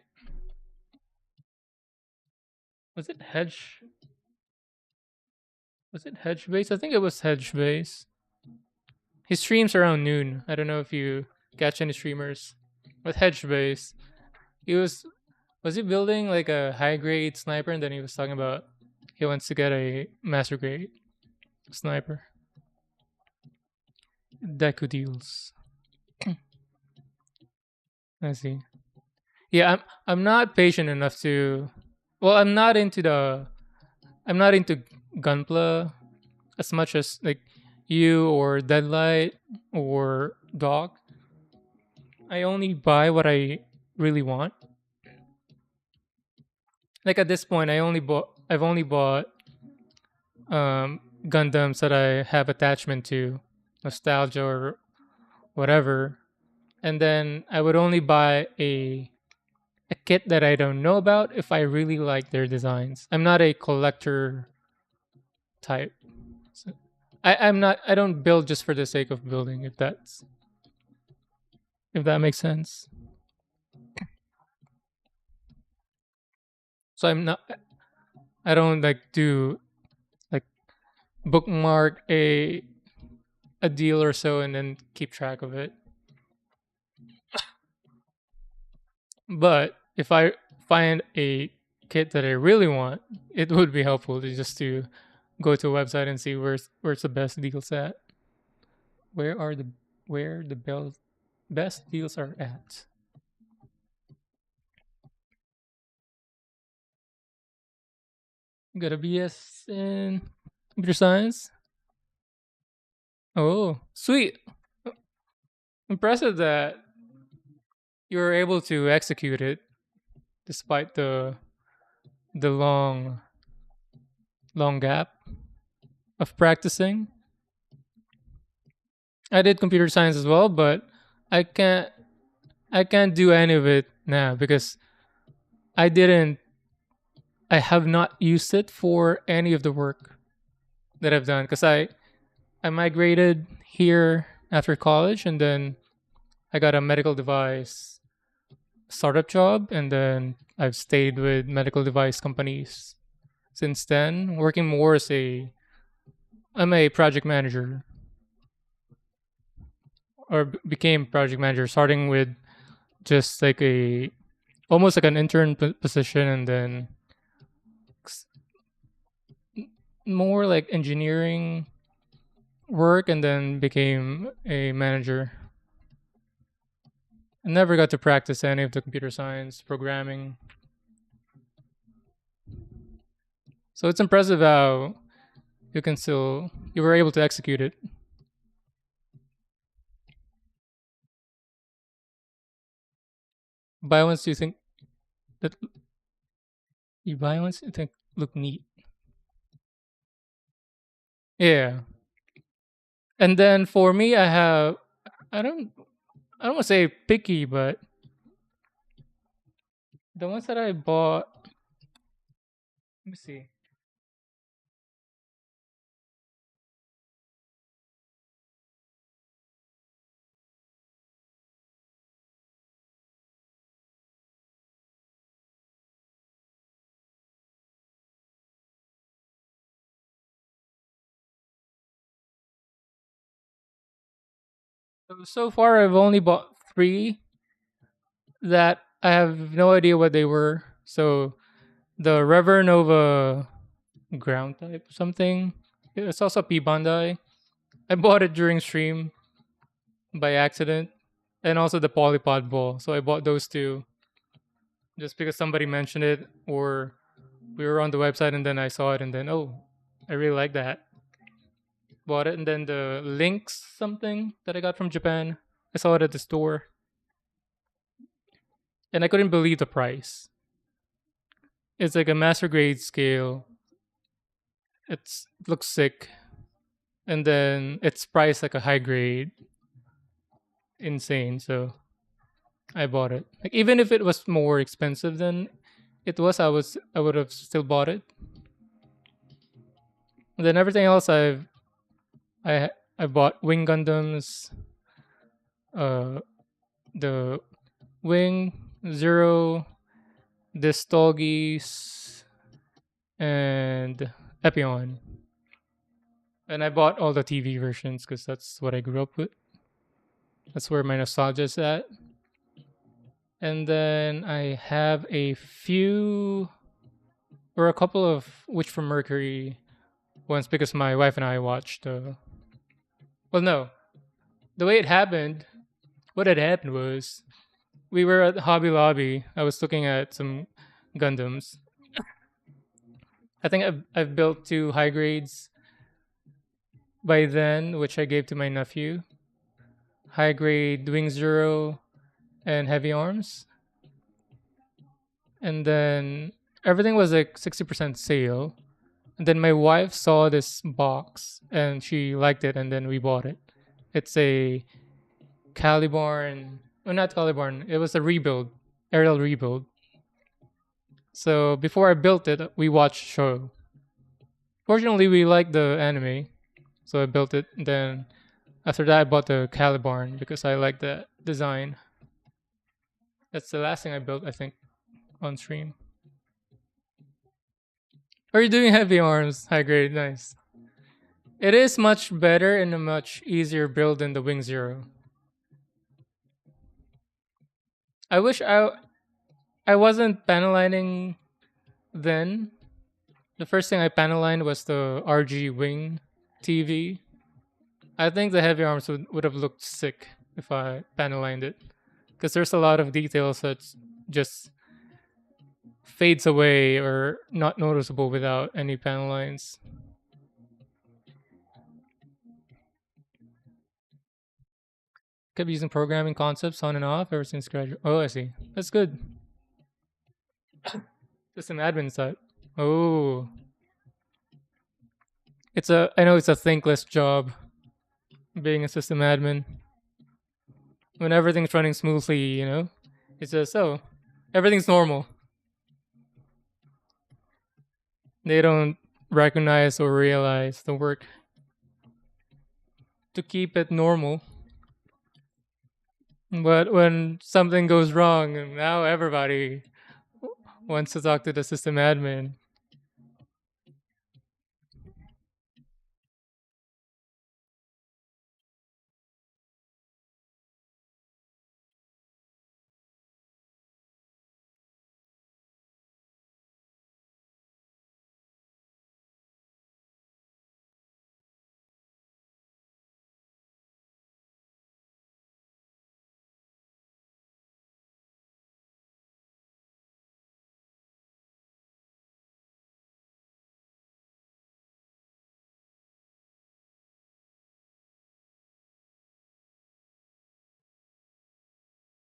was it Hedge? Was it Hedge Base? I think it was Hedge Base. He streams around noon. I don't know if you catch any streamers with Hedge Base. He was he building like a high grade sniper, and then he was talking about he wants to get a master grade sniper. Deku deals. I see. Yeah, I'm not patient enough to. Well, I'm not into Gunpla as much as like you or Deadlight or Dog. I only buy what I really want. Like at this point, I've only bought Gundams that I have attachment to, nostalgia or whatever, and then I would only buy a kit that I don't know about if I really like their designs. I'm not a collector type. So I'm not. I don't build just for the sake of building. If that makes sense. So I'm not. I don't like do like bookmark a deal or so and then keep track of it. But if I find a kit that I really want, it would be helpful to just to go to a website and see where's the best deals at. Where are the where the best deals are at? Got a BS in computer science. Oh, sweet! Impressive that you were able to execute it despite the long gap of practicing. I did computer science as well, but I can't I can't do any of it now because I didn't I have not used it for any of the work that I've done because I migrated here after college, and then I got a medical device startup job, and then I've stayed with medical device companies since then, working more as a I'm a project manager, or became project manager, starting with just like a almost like an intern position, and then s- more like engineering work, and then became a manager. I never got to practice any of the computer science programming, so it's impressive how you were able to execute it. Buy ones you think that you buy ones you think look neat. Yeah, and then for me, I don't I don't want to say picky, but the ones that I bought. Let me see. So far, I've only bought three that I have no idea what they were. So the Revernova ground type something. It's also P Bandai. I bought it during stream by accident, and also the Polypod ball. So I bought those two just because somebody mentioned it, or we were on the website and then I saw it, and then I really like that. Bought it, and then the Lynx something that I got from Japan. I saw it at the store, and I couldn't believe the price. It's like a master grade scale. It looks sick, and then it's priced like a high grade, insane. So I bought it. Like even if it was more expensive than it was, I would have still bought it. And then everything else I I bought Wing Gundams, uh, the Wing Zero, this Tallgeese, and Epion. And I bought all the TV versions because that's what I grew up with. That's where my nostalgia is at. And then I have a few or a couple of Witch from Mercury ones because my wife and I watched. Well, no, the way it happened, what had happened was we were at Hobby Lobby. I was looking at some Gundams. I think I've built two high grades by then, which I gave to my nephew. High grade Wing Zero and Heavy Arms, and then everything was like 60% sale. And then my wife saw this box and she liked it, and then we bought it. It's a Caliborn, oh, not Caliborn. It was a rebuild, aerial rebuild. So before I built it, we watched show. Fortunately, we liked the anime, so I built it. Then after that, I bought the Caliborn because I like the design. That's the last thing I built, I think, on stream. Are you doing heavy arms? High grade, nice. It is much better and a much easier build than the Wing Zero. I wish I wasn't panelining then. The first thing I panelined was the RG Wing TV. I think the heavy arms would have looked sick if I panelined it. Because there's a lot of details that just fades away or not noticeable without any panel lines. Kept using programming concepts on and off ever since graduate. Oh, I see. That's good. System admin side. Oh, it's a. I know it's a thankless job being a system admin when everything's running smoothly. It's just everything's normal. They don't recognize or realize the work to keep it normal. But when something goes wrong, now everybody wants to talk to the system admin.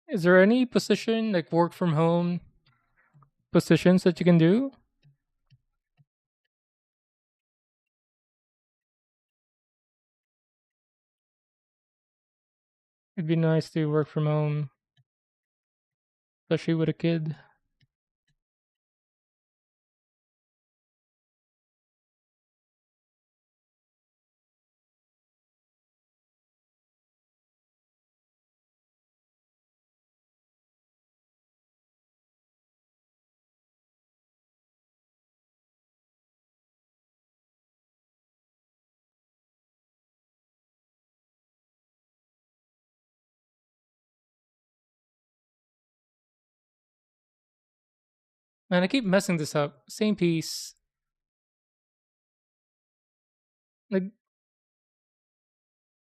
Is there any position like work from home positions that you can do? It'd be nice to work from home, especially with a kid. Man, I keep messing this up. Same piece. Like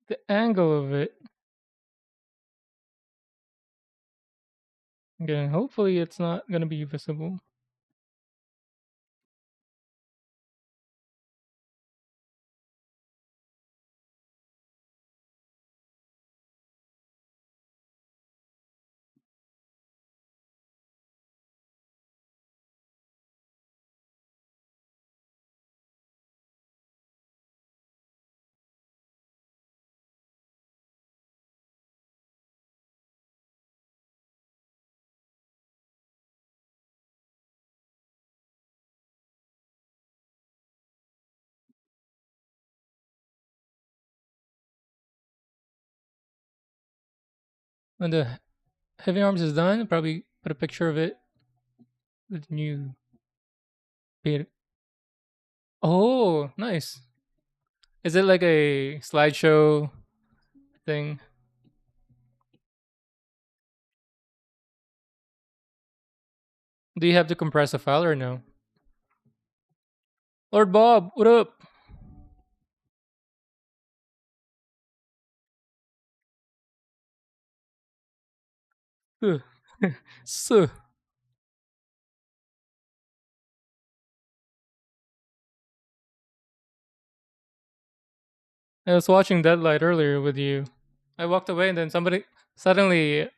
the angle of it. Again, hopefully it's not gonna be visible. When the heavy arms is done, probably put a picture of it with new paint. Oh, nice. Is it like a slideshow thing? Do you have to compress a file or no? Lord Bob, what up? Ugh. So, I was watching Deadlight earlier with you. I walked away and then somebody suddenly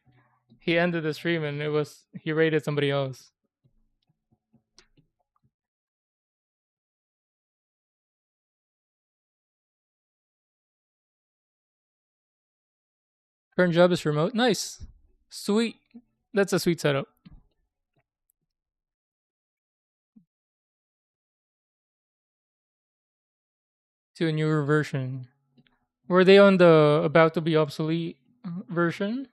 he ended the stream and he rated somebody else. Current job is remote. Nice. Sweet. That's a sweet setup. To a newer version. Were they on the about to be obsolete version?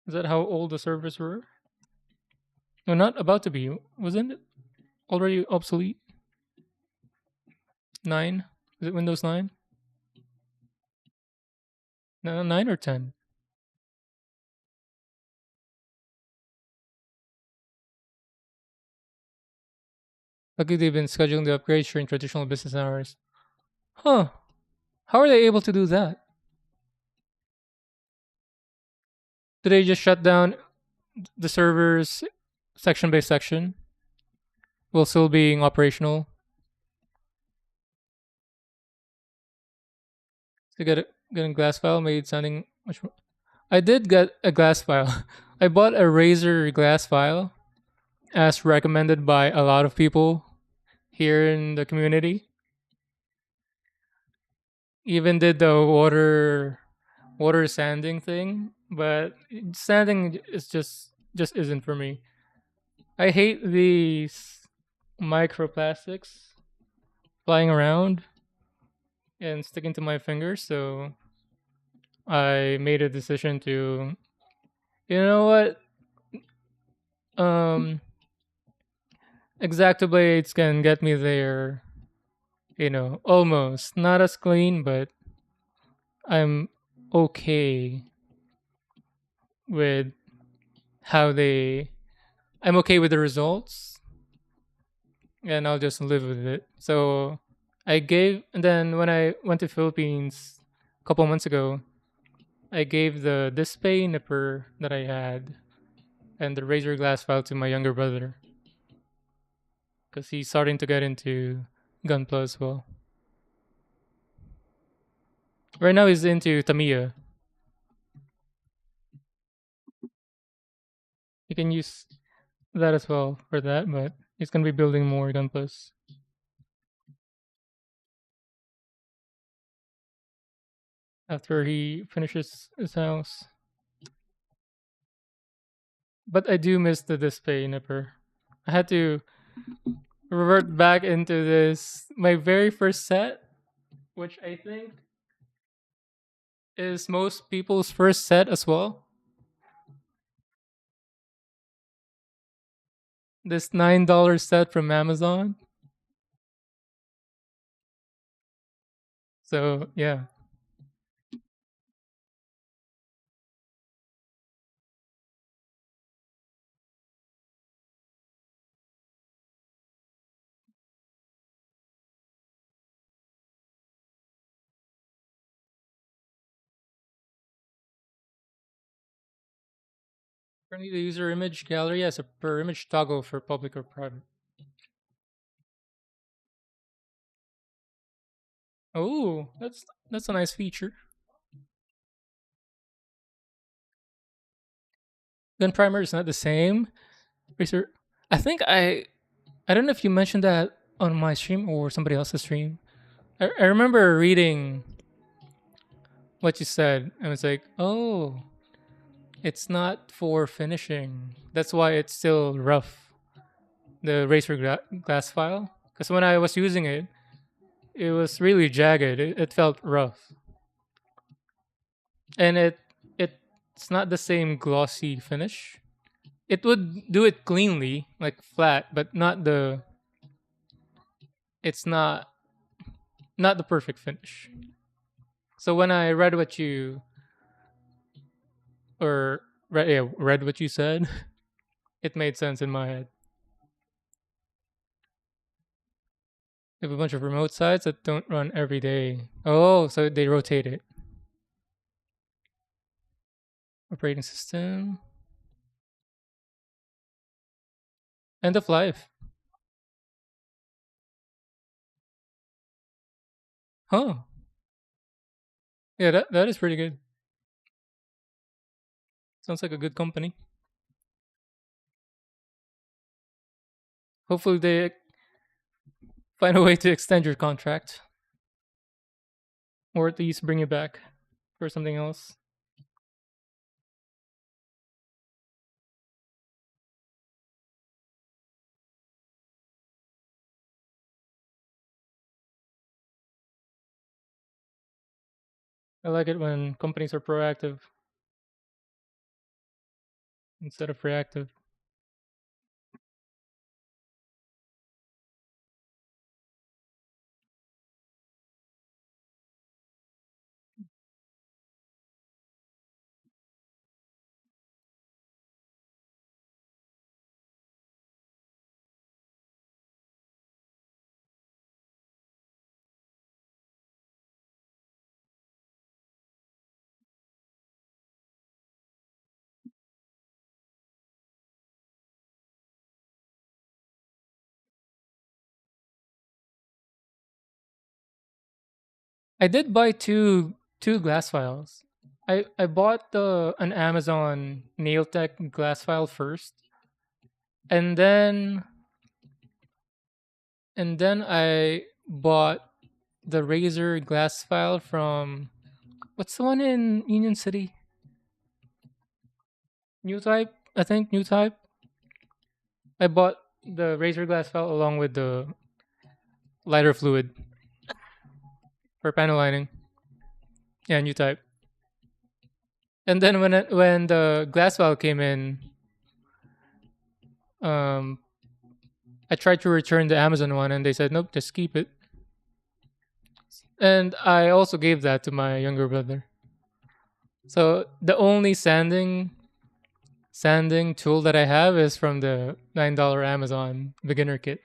Is that how old the servers were? No, not about to be. Wasn't it already obsolete? 9? Is it Windows 9? No, 9 or 10? Luckily, they've been scheduling the upgrades during traditional business hours. Huh. How are they able to do that? Do they just shut down the servers section by section while still being operational? So getting glass file made sounding Which one? I did get a glass file. I bought a Razer glass file as recommended by a lot of people here in the community. Even did the water sanding thing, but sanding is just isn't for me. I hate these microplastics flying around and sticking to my fingers, so I made a decision to, you know what, um exacto blades can get me there, almost not as clean, but I'm okay with how they I'm okay with the results, and I'll just live with it. So and then when I went to Philippines a couple months ago, I gave the display nipper that I had and the razor glass file to my younger brother because he's starting to get into gunpla as well. Right now he's into Tamiya. You can use that as well for that, but he's gonna be building more gunplas after he finishes his house. But I do miss the display nipper. I had to revert back into this my very first set, which I think is most people's first set as well. This $9 set from Amazon. So yeah, currently the user image gallery has a per image toggle for public or private. Oh, that's a nice feature. Gun primer is not the same. Racer, I think I don't know if you mentioned that on my stream or somebody else's stream. I remember reading what you said, and it's like, oh, it's not for finishing. That's why it's still rough. The glass file, because when I was using it, it was really jagged. It felt rough, and it's not the same glossy finish. It would do it cleanly, like flat, but not the. It's not the perfect finish. So when I read what you or read what you said, it made sense in my head. We have a bunch of remote sites that don't run every day. Oh, so they rotate it. Operating system. End of life. Huh. Yeah, that is pretty good. Sounds like a good company. Hopefully they find a way to extend your contract or at least bring you back for something else. I like it when companies are proactive instead of reactive. I did buy two glass files. I bought the an Amazon nail tech glass file first, and then I bought the Razer glass file from what's the one in Union City? New Type, I think New Type. I bought the Razer glass file along with the lighter fluid for panel lining. Yeah, New Type. And then when the glass file came in, um, I tried to return the Amazon one, and they said nope, just keep it. And I also gave that to my younger brother. So the only sanding tool that I have is from the $9 Amazon beginner kit.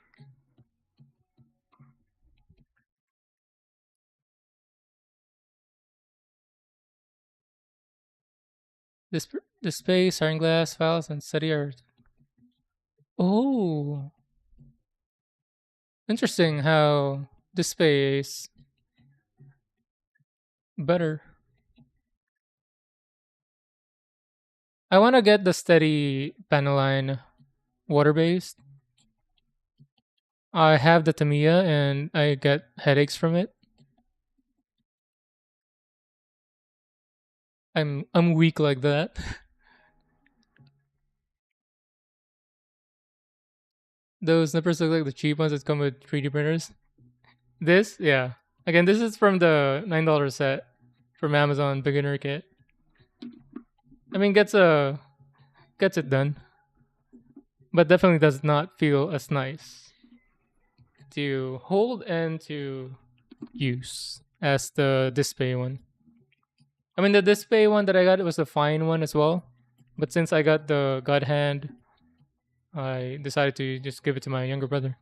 Display, certain glass files, and steady are. Oh, interesting how display is better. I want to get the steady panel line water based. I have the Tamiya and I get headaches from it. I'm weak like that. Those nippers look like the cheap ones that come with 3D printers. This, yeah. Again, this is from the $9 set from Amazon beginner kit. I mean, gets it done, but definitely does not feel as nice to hold and to use as the display one. I mean, the display one that I got was a fine one as well, but since I got the God Hand, I decided to just give it to my younger brother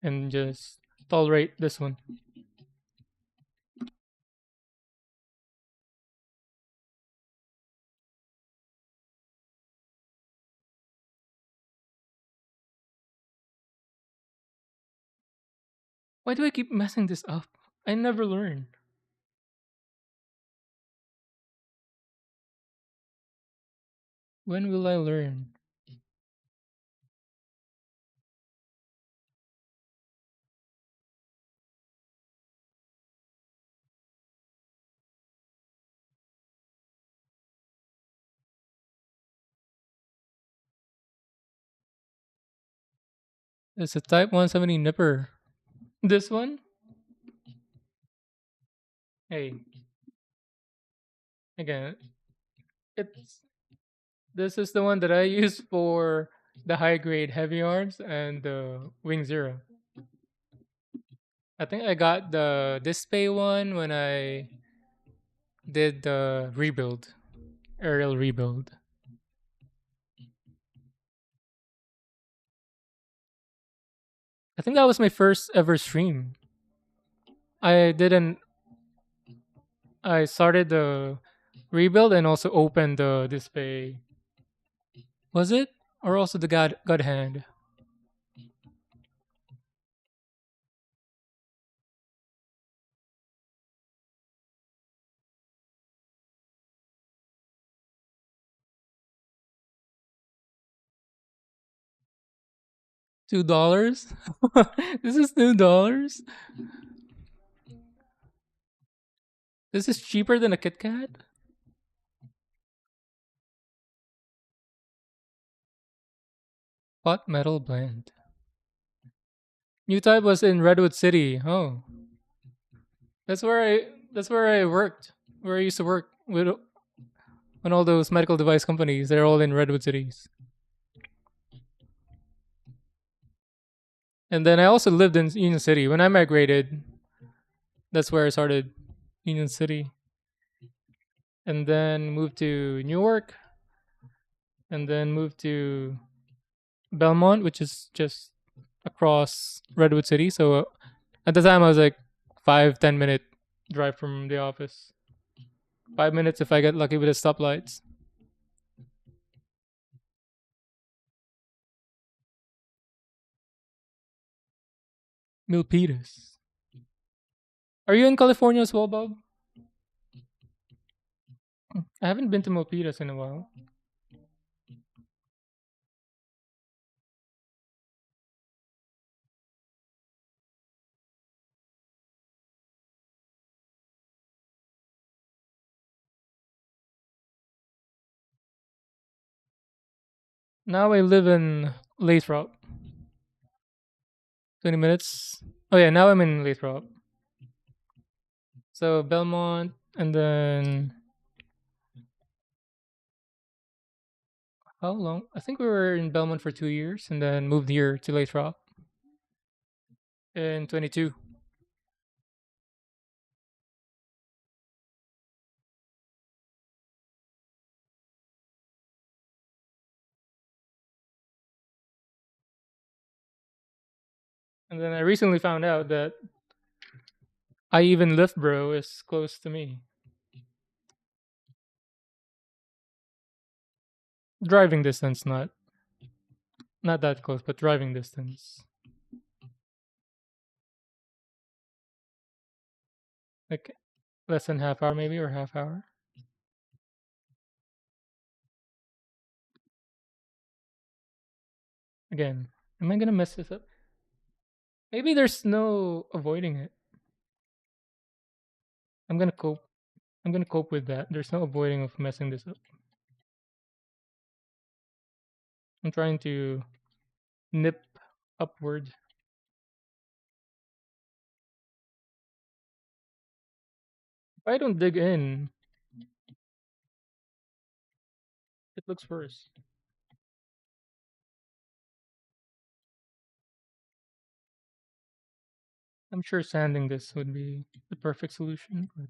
and just tolerate this one. Why do I keep messing this up? I never learn. When will I learn? It's a Type 170 nipper. This one? Hey, again, it's this is the one that I use for the high grade heavy arms and the Wing Zero. I think I got the display one when I did the rebuild, aerial rebuild. I think that was my first ever stream. I didn't. I started the rebuild and also opened the display. Was it? Or also the God hand? $2? This is $2? This is cheaper than a Kit Kat? Hot metal blend. New Type was in Redwood City. Oh, that's where I worked. Where I used to work with when all those medical device companies. They're all in Redwood cities. And then I also lived in Union City. When I migrated, that's where I started, Union City, and then moved to Newark, and then moved to Belmont, which is just across Redwood City. So at the time, I was like 5-10 minute drive from the office. 5 minutes if I get lucky with the stoplights. Milpitas. Are you in California as well, Bob? I haven't been to Milpitas in a while. Now I live in Lathrop. 20 minutes. Oh yeah, now I'm in Lathrop. So Belmont, and then how long? I think we were in Belmont for 2 years, and then moved here to Lathrop in 22. And then I recently found out that I even Liftbro is close to me. Driving distance, not that close, but driving distance. Like less than half hour maybe, or half hour. Again, am I gonna mess this up? Maybe there's no avoiding it. I'm gonna cope. I'm gonna cope with that. There's no avoiding of messing this up. I'm trying to nip upward. If I don't dig in, it looks worse. I'm sure sanding this would be the perfect solution, but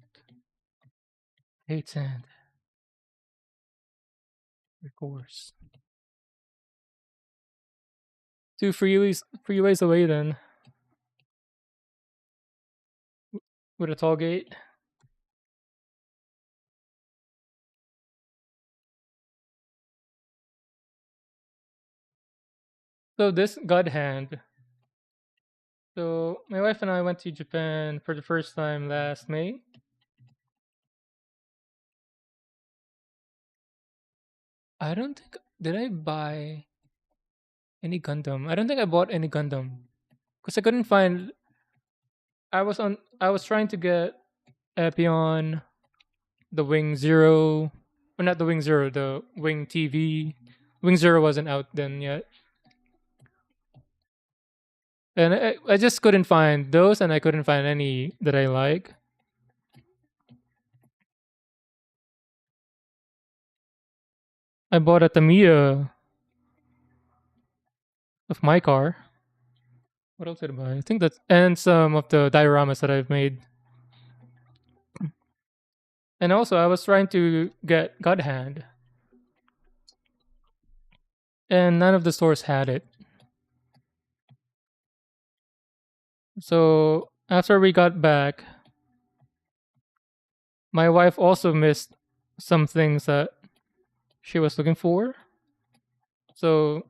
I hate sand, of course. 2 freeways away then, with a toll gate. So this God hand. So my wife and I went to Japan for the first time last May. I don't think did I buy any Gundam. I don't think I bought any Gundam because I couldn't find. I was trying to get Epion, the Wing Zero, or not the Wing Zero, the Wing TV. Wing Zero wasn't out then yet, and I just couldn't find those, and I couldn't find any that I like. I bought a Tamiya of my car. What else did I buy? I think that's and some of the dioramas that I've made. And also, I was trying to get God Hand, and none of the stores had it. So after we got back, my wife also missed some things that she was looking for. So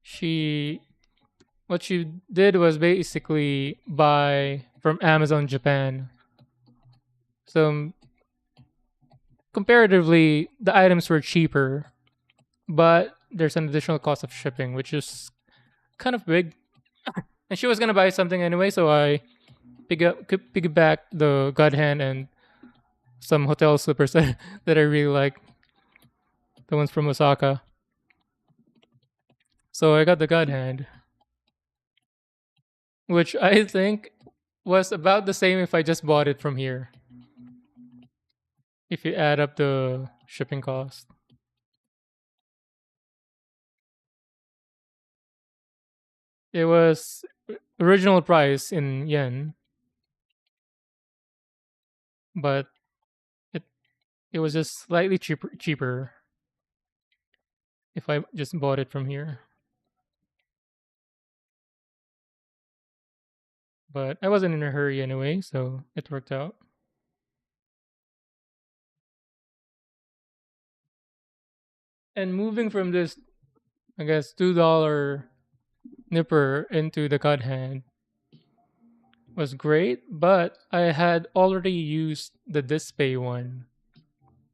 she what she did was basically buy from Amazon Japan. So comparatively, the items were cheaper, but there's an additional cost of shipping, which is kind of big. And she was gonna buy something anyway, so I piggyback the God Hand and some hotel slippers that I really like, the ones from Osaka. So I got the God Hand, which I think was about the same if I just bought it from here. If you add up the shipping cost, it was original price in yen, but it it was just slightly cheaper if I just bought it from here. But I wasn't in a hurry anyway, so it worked out. And moving from this, I guess, $2 nipper into the cut hand was great, but I had already used the display one.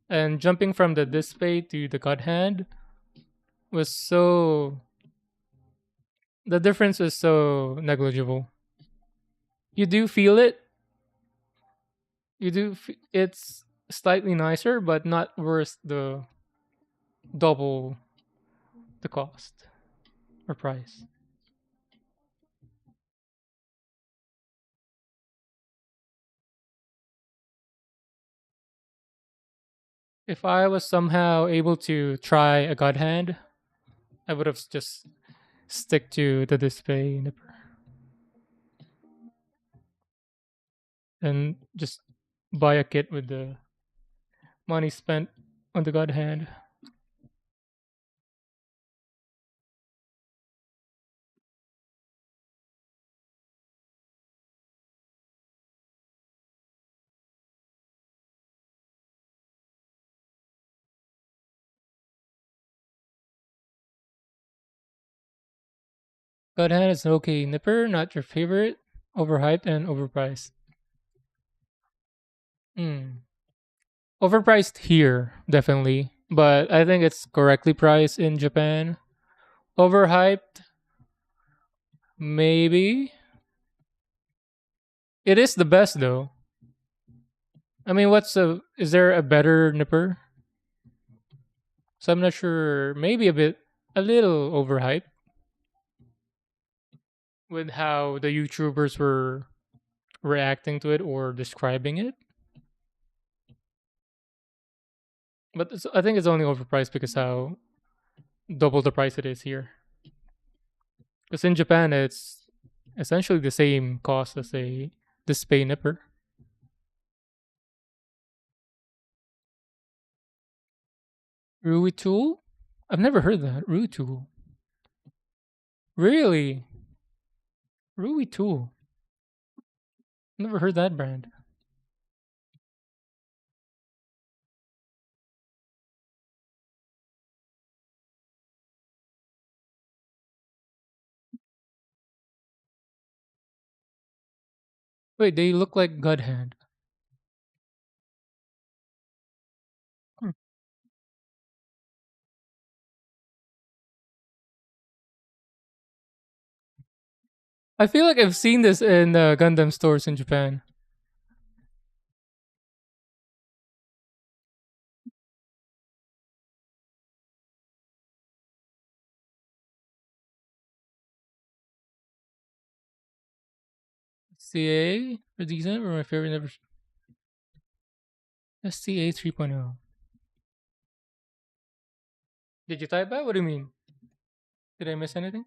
And jumping from the display to the god hand was so the difference was so negligible. You do feel it. It's slightly nicer, but not worth the double the cost or price. If I was somehow able to try a god hand, I would have just stick to the display nipper and just buy a kit with the money spent on the god hand. God hand is an okay nipper, not your favorite. Overhyped and overpriced. Hmm. Overpriced here, definitely. But I think it's correctly priced in Japan. Overhyped, maybe. It is the best though. I mean, is there a better nipper? So I'm not sure. Maybe a little overhyped with how the YouTubers were reacting to it or describing it. But I think it's only overpriced because how double the price it is here. Because in Japan, it's essentially the same cost as a display nipper. Rui tool? I've never heard that. Rui tool. Really? Rui tool. Never heard that brand. Wait, they look like God hand. Hmm. I feel like I've seen this in Gundam stores in Japan. CA for decent were my favorite. Never SCA 3.0. Did you type that? What do you mean? Did I miss anything?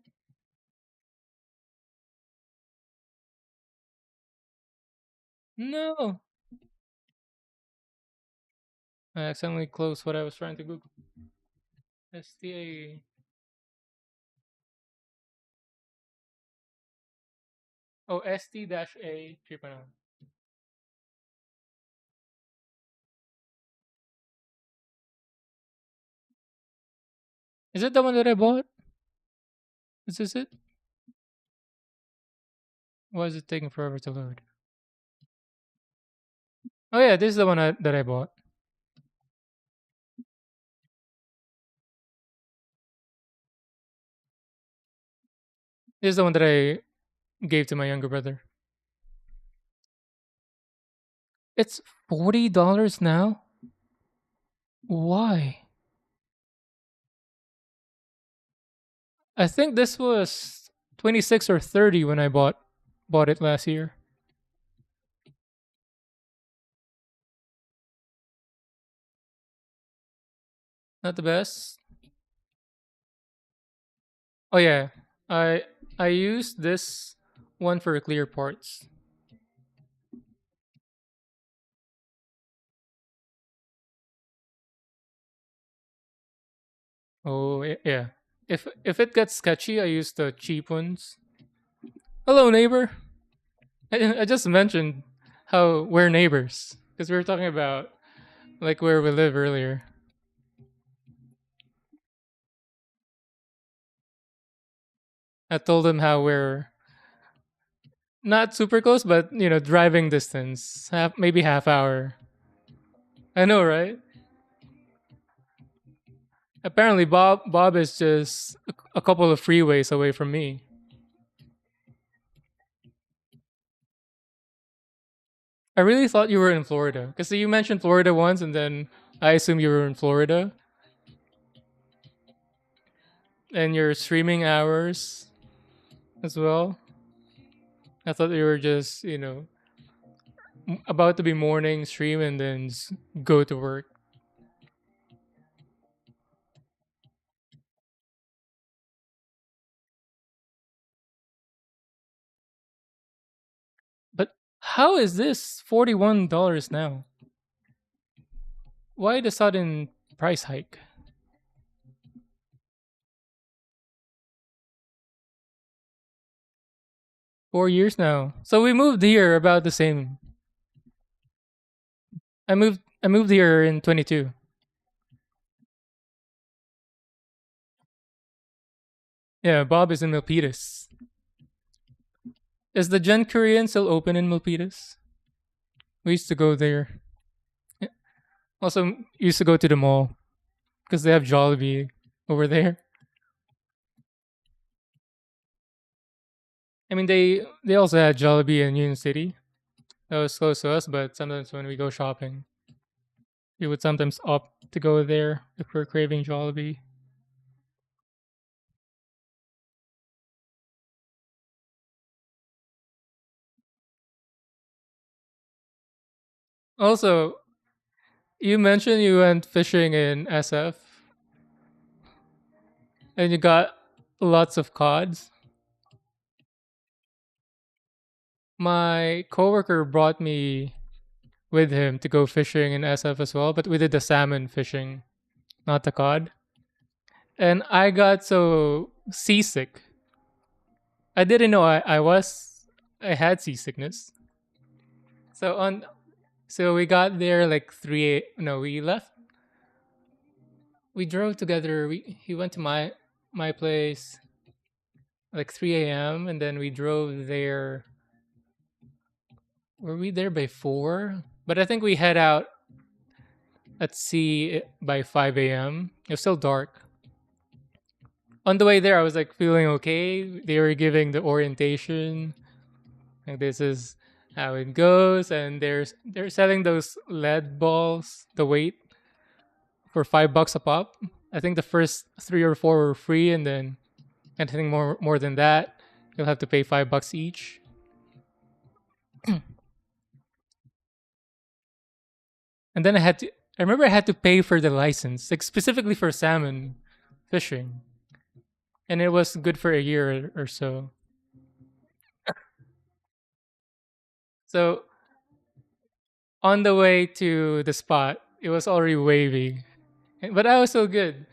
No. I accidentally closed what I was trying to Google. STA. Oh, ST-A 3.0. Is it the one that I bought? Is this it? Why is it taking forever to load? Oh yeah, this is the one that I bought. This is the one that I gave to my younger brother. It's $40 now. Why? I think this was 26 or 30 when I bought it last year. Not the best. Oh yeah, I I used this one for clear parts. Oh yeah. If it gets sketchy, I use the cheap ones. Hello neighbor. I just mentioned how we're neighbors because we were talking about like where we live earlier. I told him how we're not super close, but driving distance, maybe half hour. I know, right? Apparently, Bob is just a couple of freeways away from me. I really thought you were in Florida because you mentioned Florida once, and then I assume you were in Florida. And your streaming hours as well. I thought you were just about to be morning stream and then go to work. But how is this $41 now? Why the sudden price hike? 4 years now. So we moved here about the same. I moved here in 22. Yeah, Bob is in Milpitas. Is the Gen Korean still open in Milpitas? We used to go there. Yeah. Also, used to go to the mall because they have Jollibee over there. I mean, they also had Jollibee in Union City. That was close to us, but sometimes when we go shopping, we would sometimes opt to go there if we're craving Jollibee. Also, you mentioned you went fishing in SF and you got lots of cods. My coworker brought me with him to go fishing in SF as well, but we did the salmon fishing, not the cod. And I got so seasick. I didn't know I had seasickness. So on so we got there like 3 no, we left. We drove together. He went to my place like 3 a.m. and then we drove there. Were we there by 4? But I think we head out at sea by 5 a.m. It was still dark. On the way there, I was like feeling okay. They were giving the orientation. Like this is how it goes, and they're selling those lead balls, the weight for $5 a pop. I think the first 3 or 4 were free, and then anything more than that, you'll have to pay $5 each. And then I remember I had to pay for the license, like specifically for salmon fishing, and it was good for a year or so. So on the way to the spot, it was already wavy, but I was so good.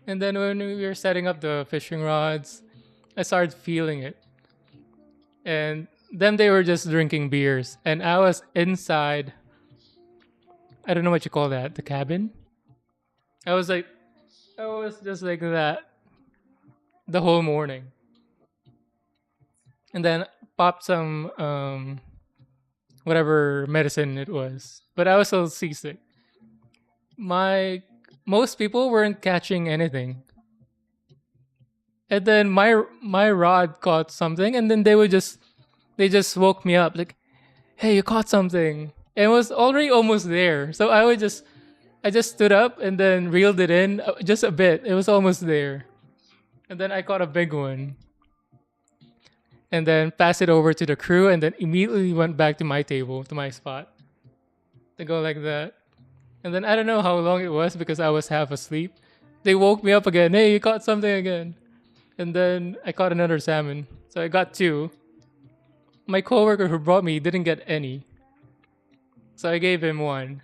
And then when we were setting up the fishing rods, I started feeling it. And then they were just drinking beers. And I was inside, I don't know what you call that, the cabin? I was like, I was just like that the whole morning. And then popped some, whatever medicine it was. But I was so seasick. My, most people weren't catching anything. And then my rod caught something, and then they just woke me up like, "Hey, you caught something!" And it was already almost there. So I just stood up and then reeled it in just a bit. It was almost there, and then I caught a big one, and then passed it over to the crew, and then immediately went back to my table to my spot to go like that. And then I don't know how long it was because I was half asleep. They woke me up again. Hey, you caught something again. And then I caught another salmon. So I got two. My coworker who brought me didn't get any. So I gave him one.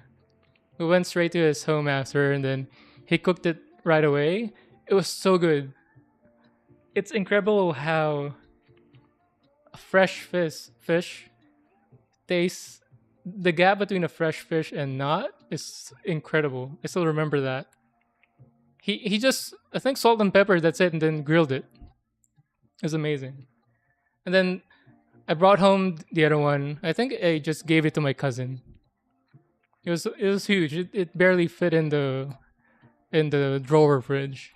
We went straight to his home after and then he cooked it right away. It was so good. It's incredible how a fresh fish tastes. The gap between a fresh fish and not is incredible. I still remember that. He just, I think, salt and pepper, that's it, and then grilled it. It was amazing. And then I brought home the other one. I think I just gave it to my cousin. It was huge. It barely fit in the drawer fridge.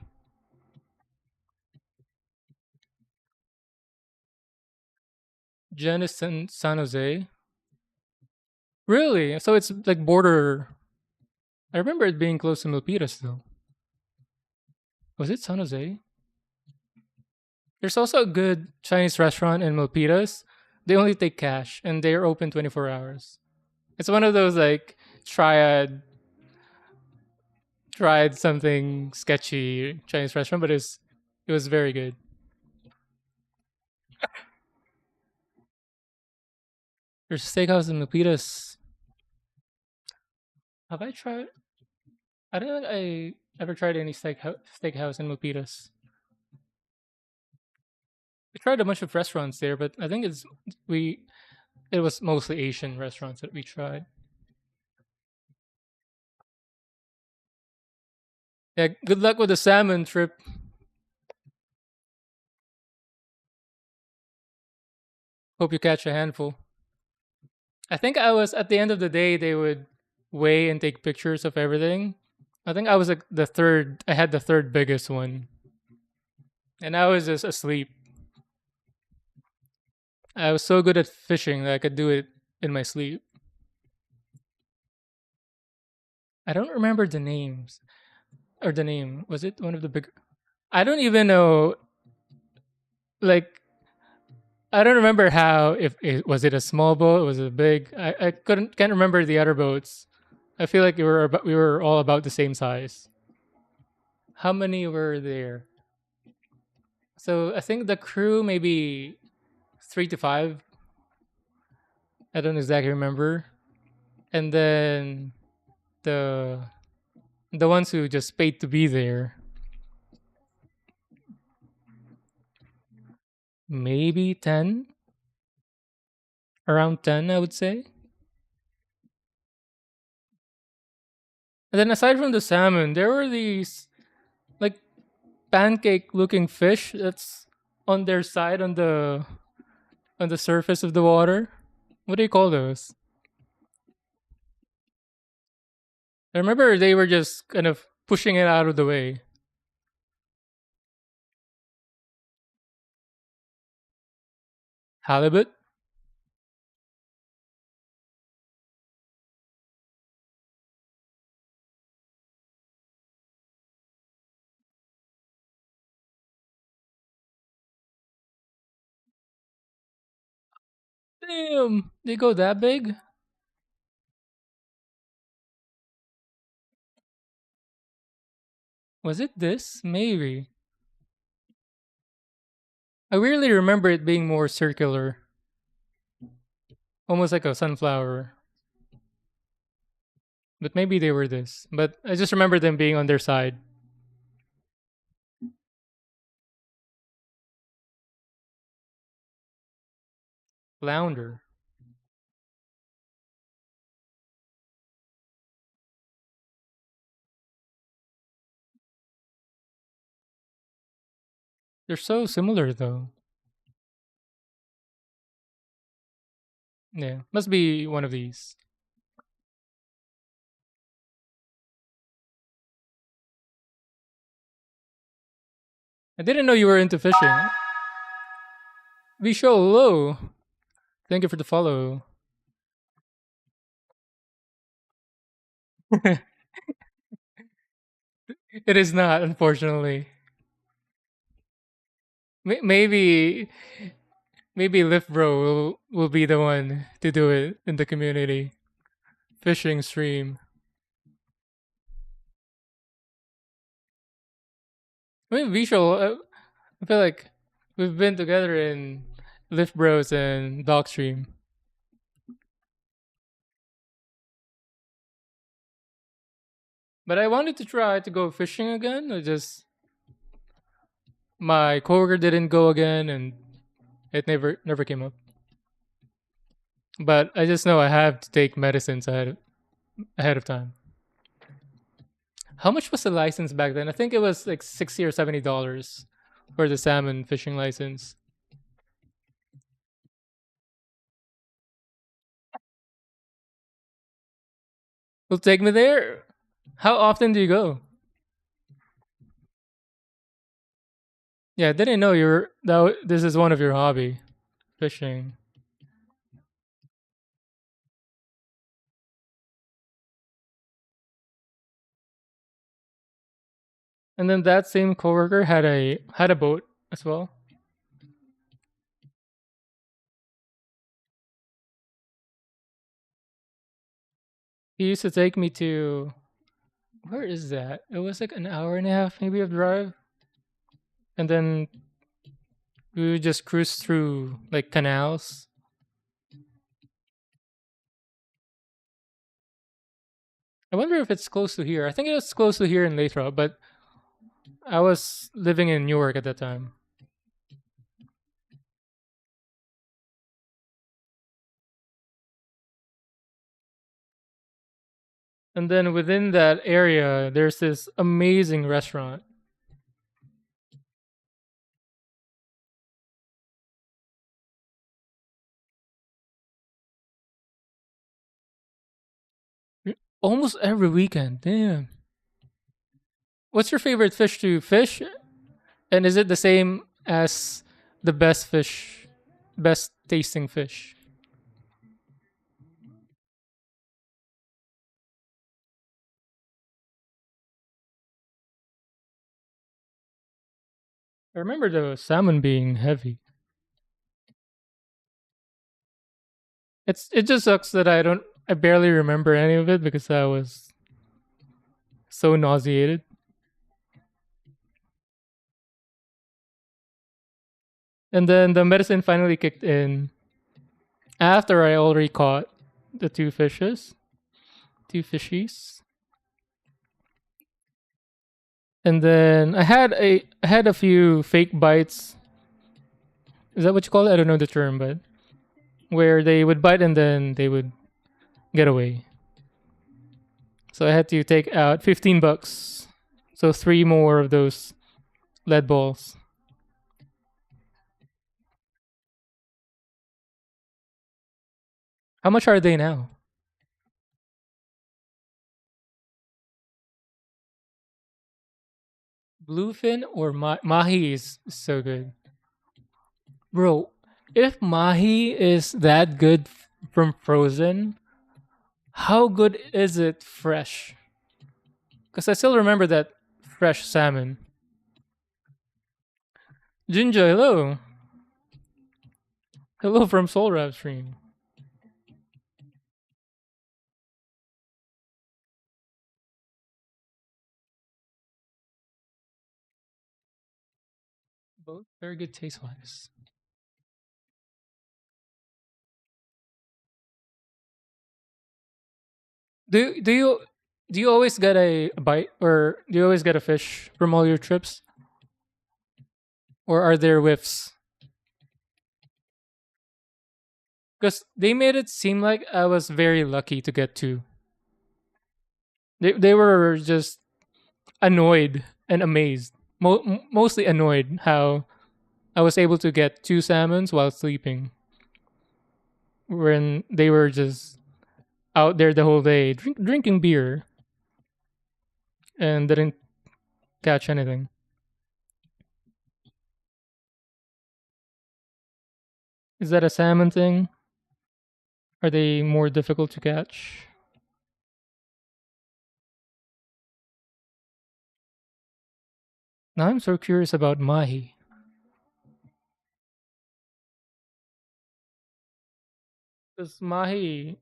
Jen is in San Jose. Really? So it's like border. I remember it being close to Milpitas though. Was it San Jose? There's also a good Chinese restaurant in Milpitas. They only take cash and they're open 24 hours. It's one of those like triad tried something sketchy Chinese restaurant, but it was very good. There's a steakhouse in Milpitas. Have I tried? I don't think I ever tried any steakhouse in Milpitas. We tried a bunch of restaurants there, but I think we it was mostly Asian restaurants that we tried. Yeah, good luck with the salmon trip. Hope you catch a handful. I think I was at the end of the day they would weigh and take pictures of everything. I think I was like the third. I had the third biggest one, and I was just asleep. I was so good at fishing that I could do it in my sleep. I don't remember the names or the name. Was it one of the big? I don't even know. Like I don't remember how if it was it a small boat, was it big? I can't remember the other boats. I feel like we were all about the same size. How many were there? So I think the crew maybe 3 to 5. I don't exactly remember. And then the the ones who just paid to be there, maybe 10, around 10, I would say. And then aside from the salmon, there were these like pancake looking fish that's on their side on the surface of the water. What do you call those? I remember they were just kind of pushing it out of the way. Halibut? Damn, they go that big? Was it this? Maybe. I really remember it being more circular, almost like a sunflower. But maybe they were this. But I just remember them being on their side. Flounder. They're so similar though. Yeah, must be one of these. I didn't know you were into fishing. Be show low. Thank you for the follow. It is not, unfortunately. Maybe Lift Bro will be the one to do it in the community fishing stream. I mean, visual. I feel like we've been together in Lift Bros and Dog Stream, but I wanted to try to go fishing again. I just my coworker didn't go again, and it never came up. But I just know I have to take medicines ahead of time. How much was the license back then? I think it was like $60 or $70 for the salmon fishing license. Will take me there. How often do you go? Yeah, I didn't know this is one of your hobby, fishing. And then that same coworker had a boat as well. He used to take me to, where is that? It was like an hour and a half maybe of drive, and then we would just cruise through like canals. I wonder if it's close to here. I think it was close to here in Lathrop, but I was living in Newark at that time. And then within that area, there's this amazing restaurant. Almost every weekend. Damn. What's your favorite fish to fish? And is it the same as the best tasting fish? I remember the salmon being heavy. It just sucks that I barely remember any of it because I was so nauseated. And then the medicine finally kicked in after I already caught the two fishies. And then I had a few fake bites. Is that what you call it? I don't know the term, but where they would bite and then they would get away. So I had to take out 15 bucks. So three more of those lead balls. How much are they now? Bluefin or mahi is so good. Bro, if mahi is that good from frozen, how good is it fresh? Because I still remember that fresh salmon. Ginger, hello. Hello from Soul Rap Stream. Both very good taste wise. Do do you do you always get a bite or do you always get a fish from all your trips? Or are there whiffs? Because they made it seem like I was very lucky to get two. They were just annoyed and amazed. Mostly annoyed how I was able to get two salmons while sleeping when they were just out there the whole day drinking beer and didn't catch anything. Is that a salmon thing? Are they more difficult to catch? Now I'm so curious about mahi. Because mahi,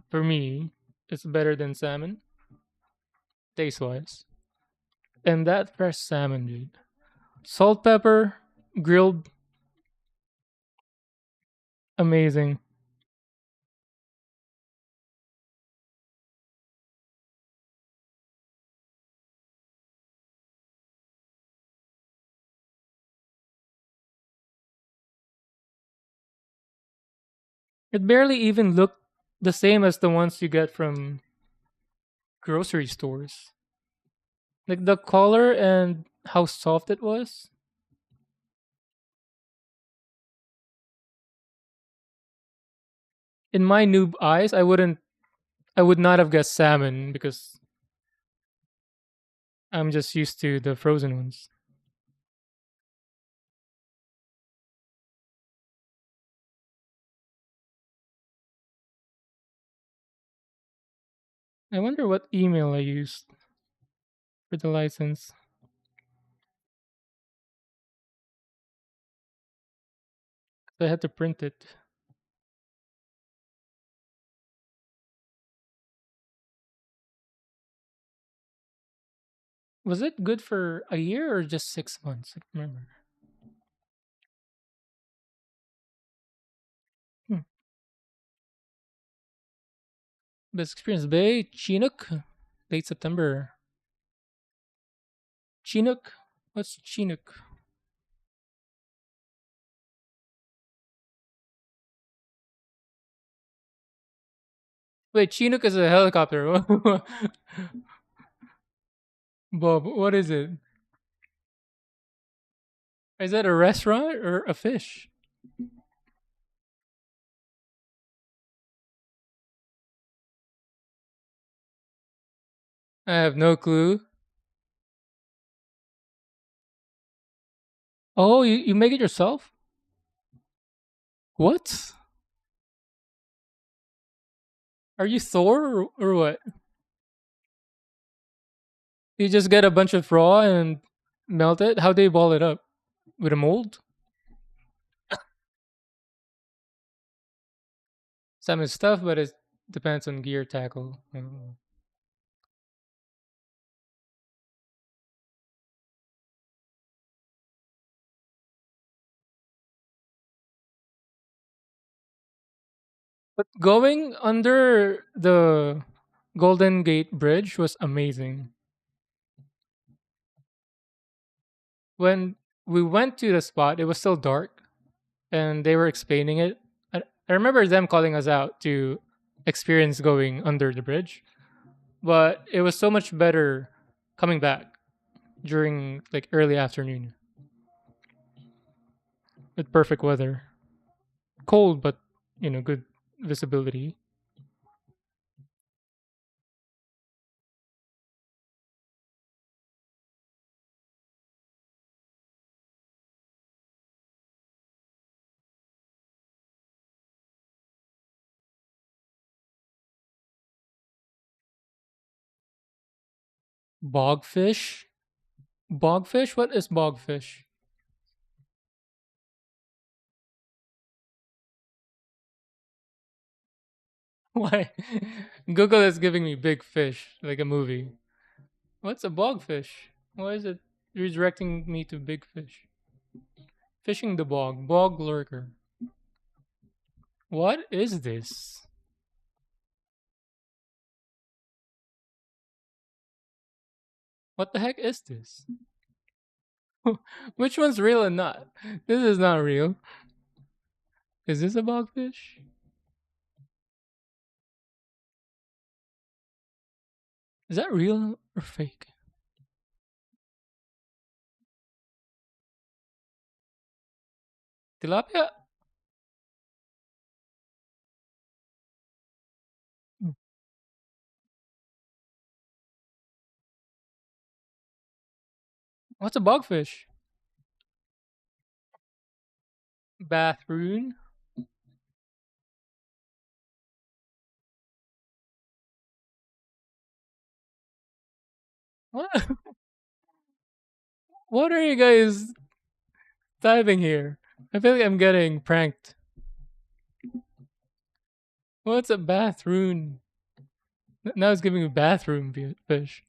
for me, is better than salmon, taste wise. And that fresh salmon, dude. Salt, pepper, grilled, amazing. It barely even looked the same as the ones you get from grocery stores. Like the color and how soft it was. In my noob eyes, I would not have guessed salmon because I'm just used to the frozen ones. I wonder what email I used for the license. I had to print it. Was it good for a year or just 6 months? I can't remember. Hmm. Best experience Bay, Chinook, late September. Chinook? What's Chinook? Wait, Chinook is a helicopter. Bob, what is it? Is that a restaurant or a fish? I have no clue. Oh, you make it yourself? What? Are you Thor or what? You just get a bunch of raw and melt it? How do you ball it up? With a mold? Some is stuff, but it depends on gear tackle. But going under the Golden Gate Bridge was amazing. When we went to the spot, it was still dark, and they were explaining it. I remember them calling us out to experience going under the bridge, but it was so much better coming back during like early afternoon with perfect weather. Cold, but good visibility. Bogfish? Bogfish? What is bogfish? Why? Google is giving me big fish, like a movie. What's a bogfish? Why is it redirecting me to big fish? Fishing the bog, bog lurker. What is this? What the heck is this? Which one's real and not? This is not real. Is this a bogfish? Is that real or fake? Tilapia? Hmm. What's a bogfish? Bathroon? What? What are you guys typing here? I feel like I'm getting pranked. What's a bathroom? Now it's giving me bathroom fish.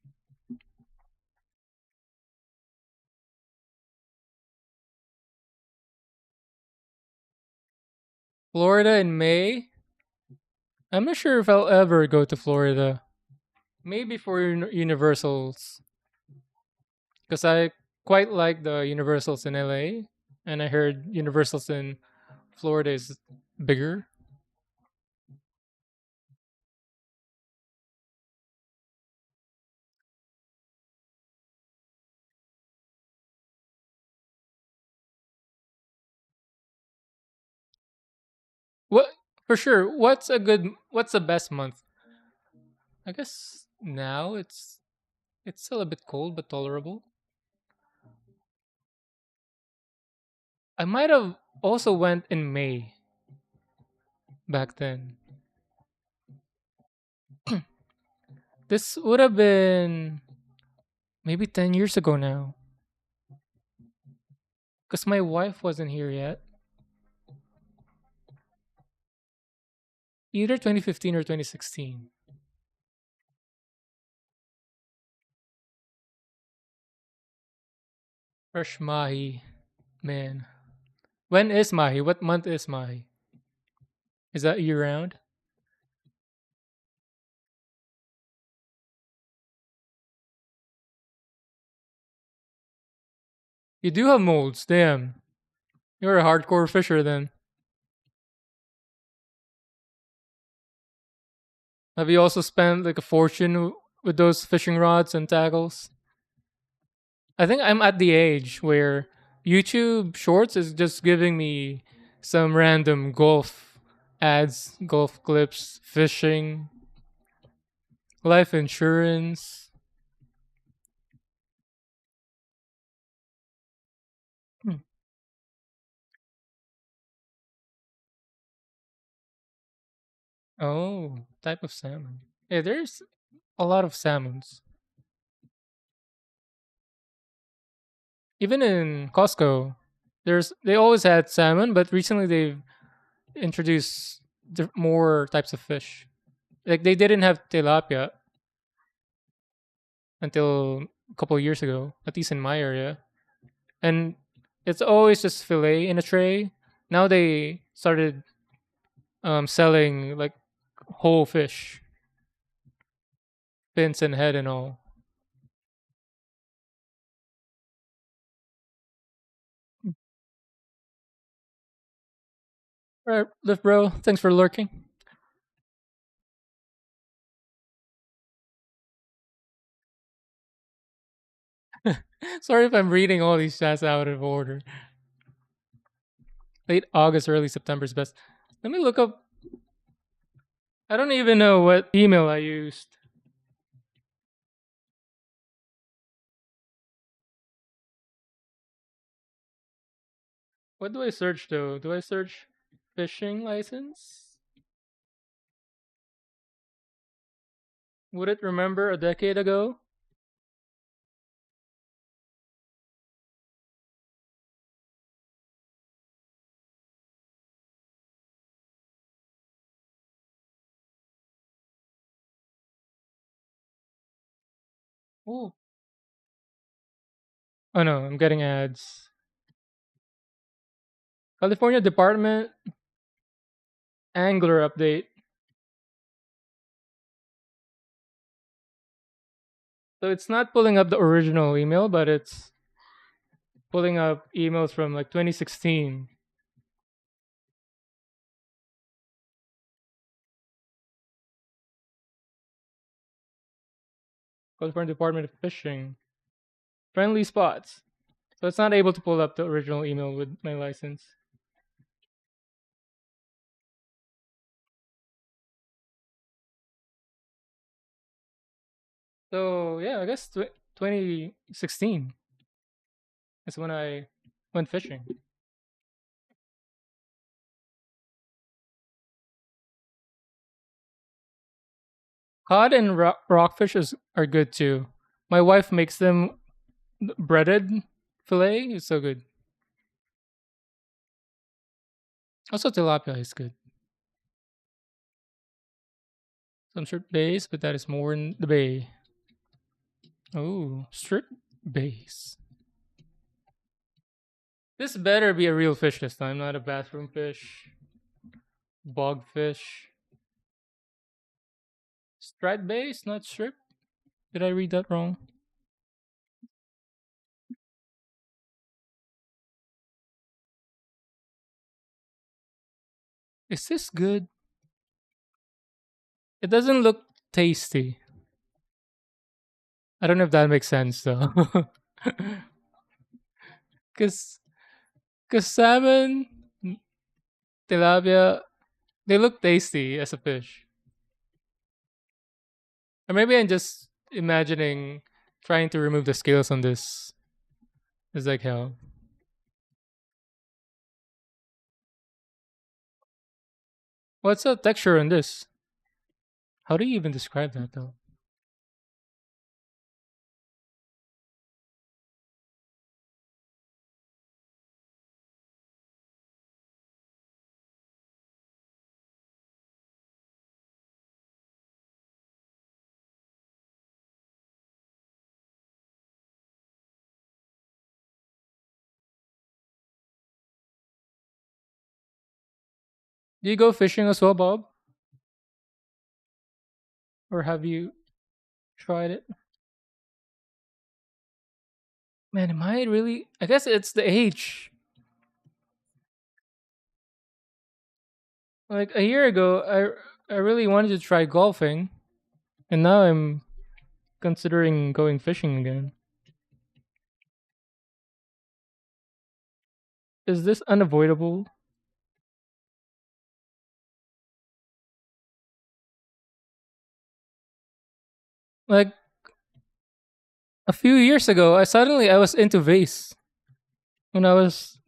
Florida in May? I'm not sure if I'll ever go to Florida. Maybe for Universals, because I quite like the Universals in LA, and I heard Universals in Florida is bigger. What for sure? What's the best month? I guess now it's still a bit cold but tolerable. I might have also went in May back then. This would have been maybe 10 years ago now. Because my wife wasn't here yet. Either 2015 or 2016. Fresh Mahi. Man. When is Mahi? What month is Mahi? Is that year round? You do have molds. Damn. You're a hardcore fisher then. Have you also spent like a fortune with those fishing rods and tackles? I think I'm at the age where YouTube Shorts is just giving me some random golf ads, golf clips, fishing, life insurance. Hmm. Oh, type of salmon. Yeah, there's a lot of salmons. Even in Costco, they always had salmon, but recently they've introduced more types of fish. Like they didn't have tilapia until a couple of years ago, at least in my area. And it's always just fillet in a tray. Now they started selling like whole fish, fins and head and all. All right, Lift Bro, thanks for lurking. Sorry if I'm reading all these chats out of order. Late August, early September is best. Let me look up. I don't even know what email I used. What do I search though? Do I search fishing license? Would it remember a decade ago? Oh, oh no, I'm getting ads. California Department Angler update. So it's not pulling up the original email, but it's pulling up emails from like 2016. California Department of Fishing. Friendly spots. So it's not able to pull up the original email with my license. So yeah, I guess 2016 is when I went fishing. Cod and rockfish are good too. My wife makes them breaded fillet. It's so good. Also, tilapia is good. Some shrimp base, but that is more in the bay. Oh, strip base. This better be a real fish this time, not a bathroom fish. Bog fish. Striped base, not strip. Did I read that wrong? Is this good? It doesn't look tasty. I don't know if that makes sense though. Cause, cause salmon, tilapia, they look tasty as a fish. Or maybe I'm just imagining trying to remove the scales on this. It's like hell. What's the texture on this? How do you even describe that though? Do you go fishing as well, Bob? Or have you tried it? Man, am I really? I guess it's the age. Like a year ago, I really wanted to try golfing, and now I'm considering going fishing again. Is this unavoidable? Like a few years ago, I was into vase when I was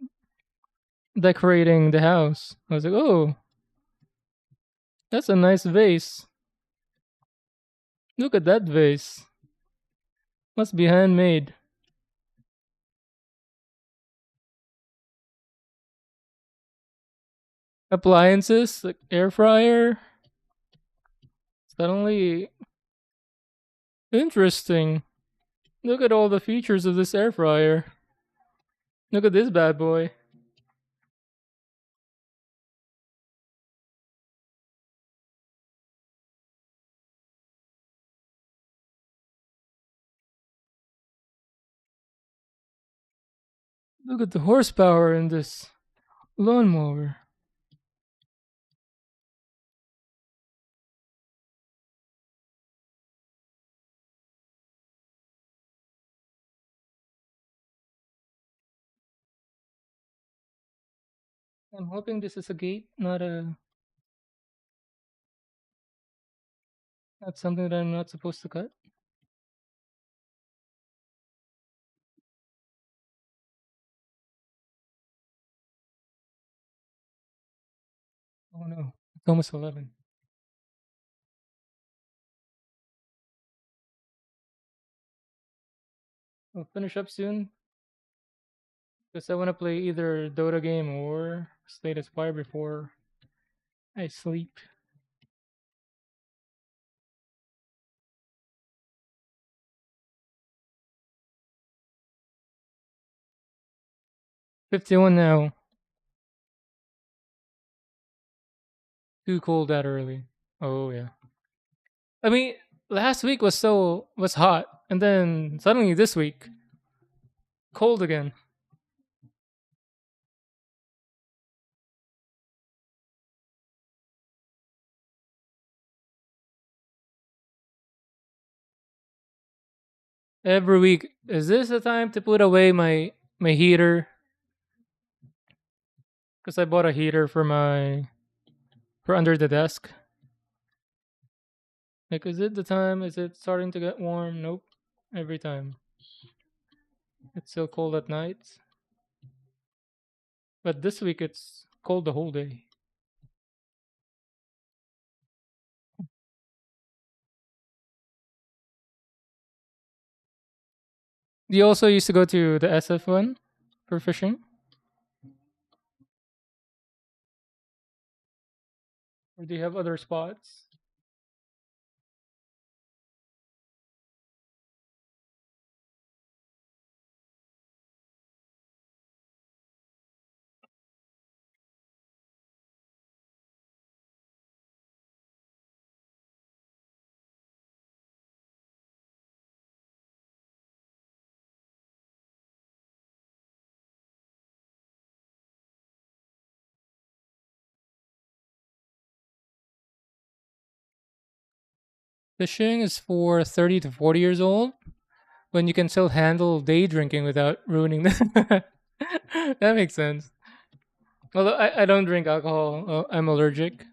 decorating the house. I was like, oh, that's a nice vase. Look at that vase. Must be handmade. Appliances like air fryer. Suddenly interesting. Look at all the features of this air fryer. Look at this bad boy. Look at the horsepower in this lawnmower. I'm hoping this is a gate, not something that I'm not supposed to cut. Oh no, it's almost 11. I'll finish up soon because I want to play either Dota game or Slay the Spire before I sleep. 51 now. Too cold that early. Oh yeah. I mean, last week was hot, and then suddenly this week cold again. Every week. Is this the time to put away my heater? Because I bought a heater for under the desk. Like, is it the time? Is it starting to get warm? Nope. Every time. It's still cold at night. But this week it's cold the whole day. Do you also used to go to the SF one for fishing? Or do you have other spots? Fishing is for 30 to 40 years old when you can still handle day drinking without ruining the. That makes sense. Although I don't drink alcohol, I'm allergic.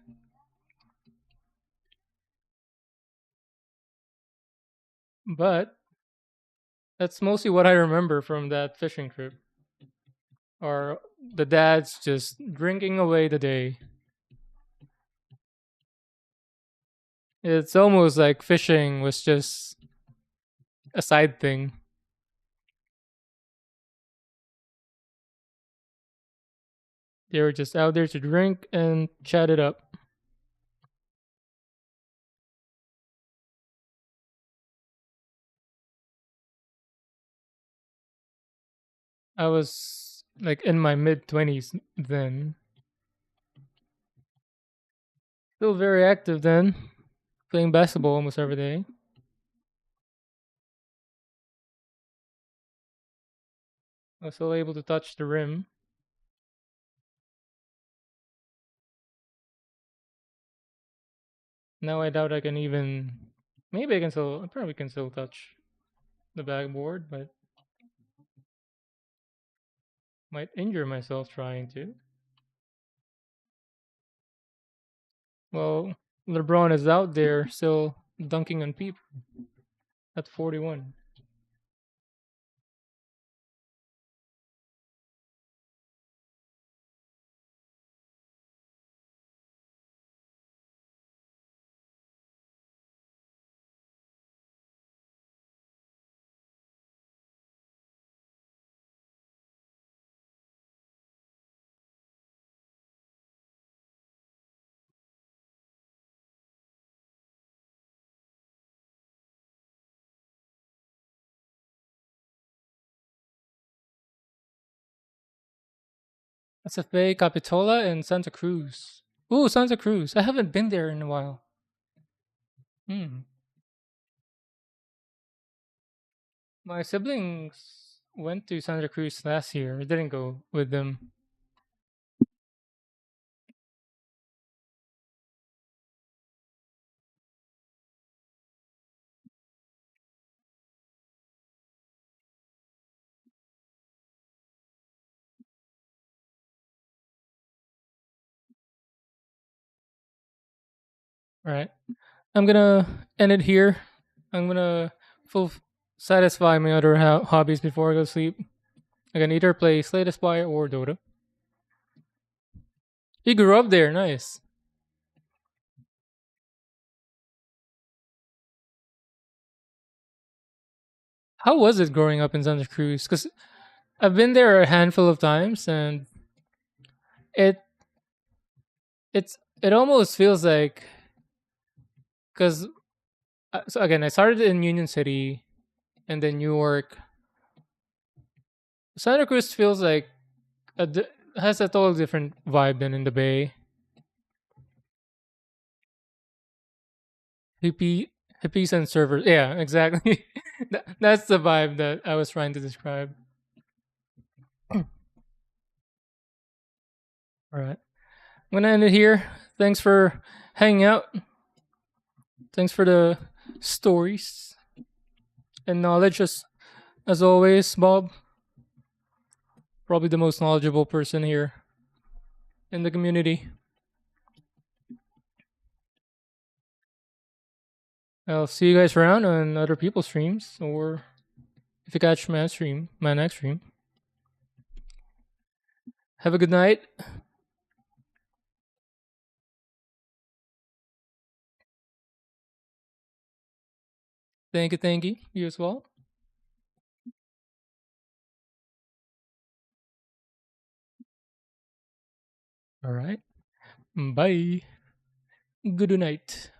But that's mostly what I remember from that fishing trip. Or the dads just drinking away the day. It's almost like fishing was just a side thing. They were just out there to drink and chat it up. I was like in my mid 20s then. Still very active then, playing basketball almost every day. I was still able to touch the rim. Now I doubt I can even. Maybe I can still. I probably can still touch the backboard, but might injure myself trying to. Well, LeBron is out there still dunking on people at 41. SFA, Capitola, and Santa Cruz. Ooh, Santa Cruz. I haven't been there in a while. Hmm. My siblings went to Santa Cruz last year. I didn't go with them. All right. I'm gonna end it here. I'm gonna full satisfy my other hobbies before I go to sleep. I can either play Slay the Spire or Dota. You grew up there, nice. How was it growing up in Santa Cruz? Because I've been there a handful of times, and it it almost feels like because so again I started in Union City and then New York. Santa Cruz feels like has a total different vibe than in the Bay. Hippie hippies and servers. Yeah, exactly. That's the vibe that I was trying to describe. All right. I'm gonna end it here. Thanks for hanging out. Thanks for the stories and knowledge as always, Bob. Probably the most knowledgeable person here in the community. I'll see you guys around on other people's streams, or if you catch my next stream. Have a good night. Thank you, thank you. You as well. All right. Bye. Good night.